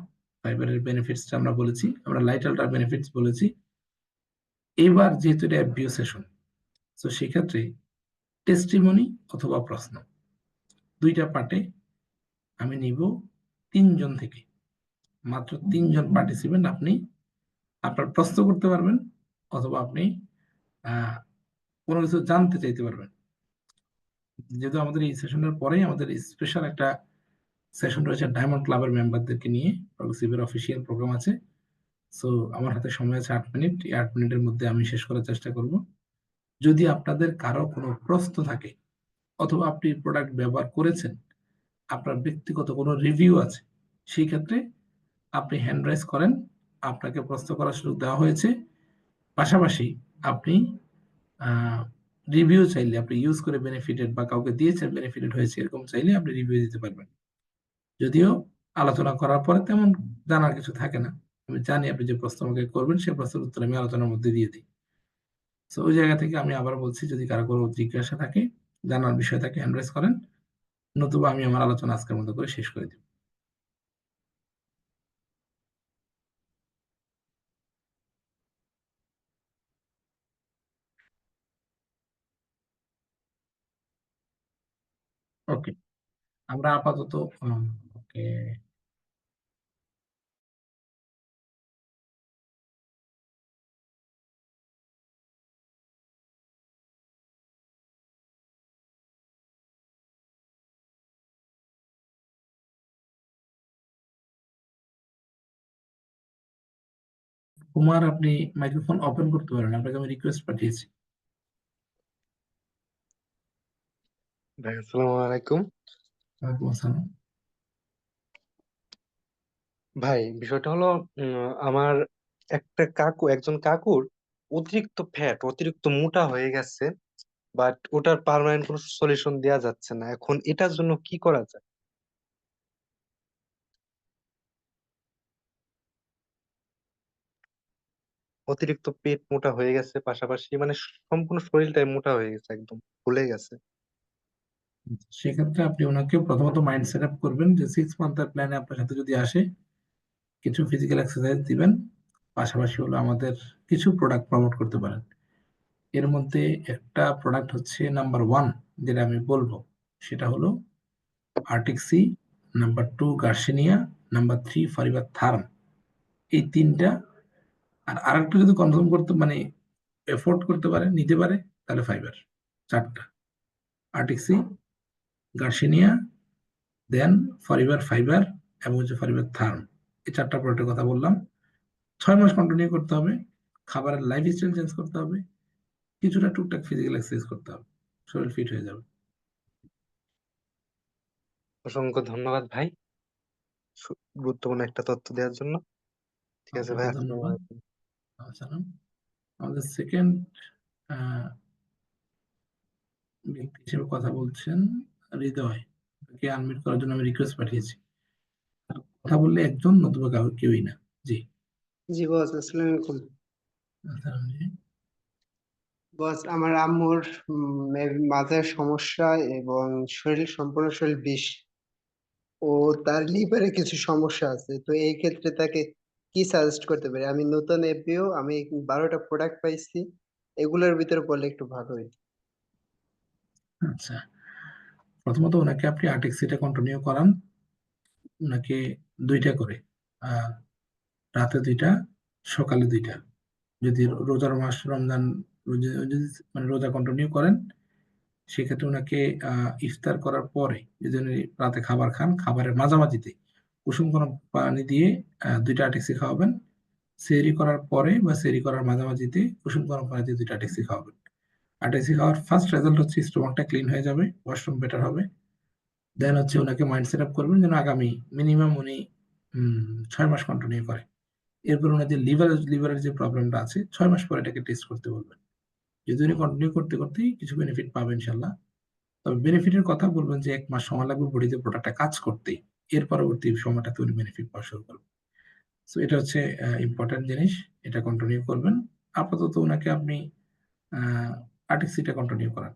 Speaker 1: ফাইবারের বেনিফিটসটা আমরা বলেছি, আমরা লাইট আল্ট্রা বেনিফিটস বলেছি। এবার যেহেতু এটা অ্যাবিউ সেশন, তো সেক্ষেত্রে টেস্টিমনি অথবা প্রশ্ন, দুইটা পার্টে আমি নিব 3 জন থেকে, মাত্র 3 জন পার্টিসিপেন্ট। আপনি আপনার প্রশ্ন করতে পারবেন, অথবা আপনি আহ কোনো কিছু জানতে চাইতে পারবেন। যেহেতু আমাদের এই সেশনের পরেই আমাদের স্পেশাল একটা সেশন রয়েছে ডায়মন্ড ক্লাবের মেম্বারদেরকে নিয়ে, প্রগ্রেসিভের অফিসিয়াল প্রোগ্রাম আছে। সো আমার হাতে সময় আছে 8 মিনিট, এই 8 মিনিটের মধ্যে আমি শেষ করার চেষ্টা করব। যদি আপনাদের কারো কোনো প্রশ্ন থাকে, অথবা আপনি প্রোডাক্ট ব্যবহার করেছেন, আপনার ব্যক্তিগত কোনো রিভিউ আছে, সেই ক্ষেত্রে আপনি হ্যান্ড রাইজ করেন, আপনাকে প্রশ্ন করার সুযোগ দেওয়া হয়েছে। পাশাপাশি আপনি রিভিউ চাইলে, আপনি ইউজ করে বেনিফিটেড বা কাউকে দিয়েছেন বেনিফিটেড হয়েছে এরকম চাইলে আপনি রিভিউ দিতে পারবেন। যদিও আলোচনা করার পরে তেমন জানার কিছু থাকে না, আমি জানি আপনি যে প্রশ্ন আমাকে করবেন সেই প্রশ্নের উত্তর আমি আলোচনার মধ্যে দিয়ে দিই। তো ওই জায়গা থেকে আমি আবার বলছি, যদি কারো কোনো জিজ্ঞাসা থাকে, জানার বিষয় থাকে, হ্যান্ড রেজ করেন, নতুবা আমি আমার আলোচনা আজকের মতো করে শেষ করে দিব। ওকে, আমরা আপাতত ওকে। কুমার, আপনি মাইক্রোফোন ওপেন করতে পারেন, আপনাকে আমি রিকোয়েস্ট পাঠিয়েছি।
Speaker 2: ভাই আসসালামু আলাইকুম।
Speaker 1: ওয়ালাইকুম আসসালাম।
Speaker 2: ভাই বিষয়টা হলো আমার একজন কাকুর অতিরিক্ত ফ্যাট, অতিরিক্ত মোটা হয়ে গেছে, বাট ওটার পার্মানেন্ট কোনো সলিউশন দেওয়া যাচ্ছে না। এখন এটার জন্য কি করা যায়? অতিরিক্ত পেট মোটা হয়ে গেছে, পাশাপাশি মানে সম্পূর্ণ শরীরটাই মোটা হয়ে গেছে, একদম ফুলে গেছে।
Speaker 1: সেক্ষেত্রে আপনি ওনাকে প্রথমত মাইন্ড সেট আপ করবেন যে 6 মান্থের প্ল্যানে আপনার সাথে যদি আসে, কিছু ফিজিক্যাল এক্সারসাইজ দিবেন, পাশাপাশি হলো আমাদের কিছু প্রোডাক্ট প্রমোট করতে পারেন। এর মধ্যে একটা প্রোডাক্ট হচ্ছে নাম্বার 1, যেটা আমি বলবো সেটা হলো আর্টিক সি, নাম্বার 2 গার্সিনিয়া, নাম্বার 3 ফরিবার থার্ম। এই তিনটা। আর আরেকটু যদি কনফার্ম করতে মানে এফোর্ড করতে পারে, নিতে পারে, তাহলে ফাইবার। চারটা: আর্টিক সি, গার্সিনিয়া, দেন ফরিবার ফাইবার, এবং হচ্ছে ফরিবার থার্ম। এই চারটা প্রোডাক্টের কথা বললাম। 6 মাস কন্টিনিউ করতে হবে। খাবারের লাইফ স্টাইল চেঞ্জ করতে হবে, কিছুটা টুকটাক ফিজিক্যাল এক্সারসাইজ করতে হবে, শরীর ফিট হয়ে যাবে।
Speaker 2: অসংখ্য ধন্যবাদ ভাই, গুরুত্বপূর্ণ একটা তথ্য দেওয়ার জন্য। ঠিক আছে
Speaker 1: আপনাকে
Speaker 2: ভাই, আসসালামু
Speaker 1: ধন্যবাদ।
Speaker 2: আলাইকুম।
Speaker 1: সালাম। আমাদের সেকেন্ড ব্যক্তি হিসেবে কথা বলছেন হৃদয়, তাকে আনমিউট করার জন্য আমি রিকোয়েস্ট পাঠিয়েছি। কথা বললে একজন, নতুবা কেউই না। জি।
Speaker 3: জি বস, আসসালামু আলাইকুম।
Speaker 1: সালাম জি।
Speaker 3: বস, আমার আম্মুর মাথার সমস্যা এবং সম্পূর্ণ শরীর বিষ, ও তার লিভারে কিছু সমস্যা আছে। তো এই ক্ষেত্রে তাকে কি সাজেস্ট করতে পারি? আমি নতুন এফবিও, আমি 12টা প্রোডাক্ট পাইছি, এগুলোর ভিতরে বললে একটু ভালো হইতো।
Speaker 1: আচ্ছা, প্রথমত ওনাকে আপনি আর্টিক সিটা কন্টিনিউ করান। ওনাকে 2টা করে, আহ রাতে 2টা, সকালে 2টা। যদি রোজার মাস রমজান, যদি মানে রোজা কন্টিনিউ করেন, সেক্ষেত্রে ওনাকে ইফতার করার পরে যদি উনি রাতে খাবার খান, খাবারের মাঝামাঝিতে কুসুম গরম পানি দিয়ে 2টা আর্টিক সি খাওয়াবেন। সেহরি করার পরে বা সেহরি করার মাঝামাঝিতে কুসুম গরম পানি দিয়ে 2টা আর্টিক সি খাওয়াবেন। আর্টিক সি খাওয়ার ফার্স্ট রেজাল্ট হচ্ছে স্টোমাকটা ক্লিন হয়ে যাবে, ওয়াশরুম বেটার হবে। দেন হচ্ছে ওনাকে মাইন্ড সেট আপ করবেন যেন আগামী মিনিমাম উনি 6 মাস কন্টিনিউ করে। এরপর ওনার যে লিভারের যে প্রবলেমটা আছে, 6 মাস পরে এটাকে টেস্ট করতে বলবেন। যদি উনি কন্টিনিউ করতে করতেই কিছু বেনিফিট পাবেন ইনশাল্লাহ। তবে বেনিফিটের কথা বলবেন যে 1 মাস সময় লাগবে বডিতে প্রোডাক্টটা কাজ করতে, এর পরবর্তী সময়টাতে উনি বেনিফিট পাওয়া শুরু করবেন। সো এটা হচ্ছে ইম্পর্টেন্ট জিনিস, এটা কন্টিনিউ করবেন। আপাতত ওনাকে আপনি আর্টিক সিটা কন্টিনিউ করান,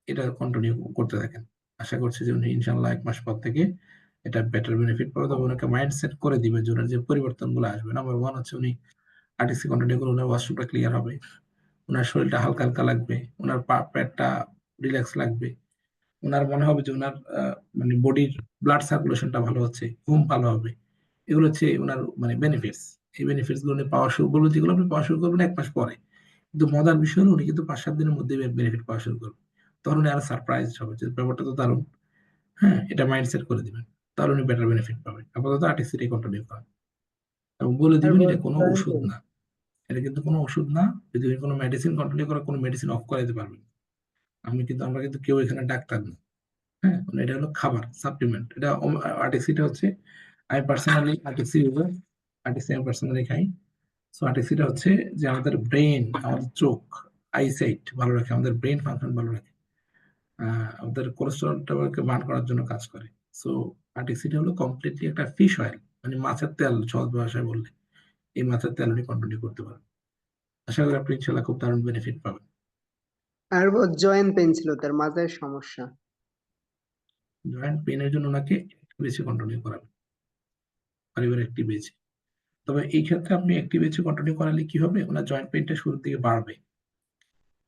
Speaker 1: এটা কন্টিনিউ করতে থাকেন। আশা করছি যে উনি ইনশাল্লাহ 1 মাস পর থেকে এটা বেটার বেনিফিট পাবে। তবে ওনাকে মাইন্ড সেট করে দিবে যে ওনার যে পরিবর্তনগুলো আসবে। নাম্বার 1 হচ্ছে উনি আর্টিক সি কন্টিনিউ করলে ওনার ওয়াশরুমটা ক্লিয়ার হবে, ওনার শরীরটা হালকা হালকা লাগবে, ওনার পেটটা রিল্যাক্স লাগবে, ওনার মনে হবে যে ওনার মানে বডির ব্লাড সার্কুলেশনটা ভালো হচ্ছে, ঘুম ভালো হবে। এগুলো হচ্ছে ওনার মানে বেনিফিটস। এই বেনিফিটস গুলো উনি পাওয়া শুরু করবেন, যেগুলো আপনি পাওয়া শুরু করবেন 1 মাস পরে। কিন্তু মজার বিষয় হলো উনি কিন্তু 5-7 দিনের মধ্যে বেনিফিট পাওয়া শুরু করবেন। তখন উনি আরো সারপ্রাইজ হবে যে ব্যাপারটা তো দারুণ। হ্যাঁ, এটা মাইন্ডসেট করে দিবেন, তাহলে উনি বেটার বেনিফিট পাবেন। আপাতত আর্টিস্ট্রি কন্টিনিউ করেন এবং বলে
Speaker 3: আর
Speaker 1: দিবেন এটা
Speaker 3: বলতে
Speaker 1: কোনো
Speaker 3: পারেন তো,
Speaker 1: ওষুধ না। এটা কিন্তু কোনো ওষুধ না। যদি উনি কোনো মেডিসিন কন্টিনিউ করে, কোনো মেডিসিন অফ করে দিতে পারবেন। আমরা কিন্তু কেউ এখানে ডাক্তার না। হ্যাঁ, মানে এটা হলো খাবার, সাপ্লিমেন্ট। এটা আর্টিস্ট্রিটা হচ্ছে, আমি পার্সোনালি আর্টিস্ট্রি ইউজার, আর্টিস্ট্রি আমি পার্সোনালি খাই। সো অ্যান্টাসিডা হচ্ছে যে আমাদের ব্রেন, আমাদের চোখ, আইসাইট ভালো রাখে, আমাদের ব্রেন ফাংশন ভালো রাখে, আমাদের কোলেস্টেরলটাকে বার্ন করার জন্য কাজ করে। সো অ্যান্টাসিডা হলো কমপ্লিটলি একটা ফিশ অয়েল, মানে মাছের তেল সহজ ভাষায় বললে। এই মাছের তেল উনি কন্টিনিউ করতে পারেন। আশা করি আপনি ইনশাল্লাহ খুব দারুণ বেনিফিট পাবেন।
Speaker 3: আর জয়েন্ট পেন ছিল, তার মাজার সমস্যা।
Speaker 1: জয়েন্ট পেইনের জন্য ওনাকে একটু বেশি কন্টিনিউ করাবেন, পারিবারিক একটি বেশি। তবে এই ক্ষেত্রে আপনি একটি বেশি কন্টিনিউ করালে কি হবে, ওনার জয়েন্ট পেইনটা শুরুর দিকে বাড়বে,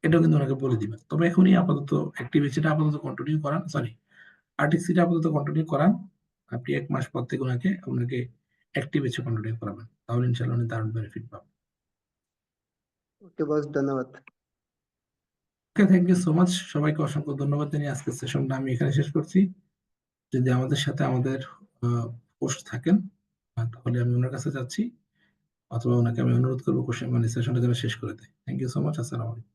Speaker 1: এটাও কিন্তু ওনাকে বলে দিবেন। তবে এখনই আপাতত অ্যাক্টিভিটিটা আপাতত কন্টিনিউ করান, সরি আরটিসিটা আপাতত কন্টিনিউ করান। আপনি ১ মাস পর থেকে ওনাকে অ্যাক্টিভিটি কন্টিনিউ করাবেন। তাহলে ইনশাআল্লাহ উনি দারুণ বেনিফিট পাবেন।
Speaker 3: ওকে বস, ধন্যবাদ।
Speaker 1: ওকে, থ্যাংক ইউ সো মাচ। সবাইকে অসংখ্য ধন্যবাদ জানিয়ে আজকের সেশনটা আমি এখানে শেষ করছি। যদি আমাদের সাথে আমাদের হোস্ট থাকেন, তাহলে আমি ওনার কাছে যাচ্ছি, অথবা ওনাকে আমি অনুরোধ করবো কোশ্চেন মানে সেশনটা যেন শেষ করে দেয়। Thank you so much. আসসালামু আলাইকুম।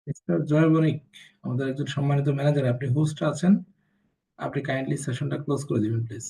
Speaker 1: মিস্টার জয় বণিক, আমাদের একজন সম্মানিত ম্যানেজার, আপনি হোস্ট আছেন, আপনি কাইন্ডলি সেশনটা ক্লোজ করে দিবেন প্লিজ।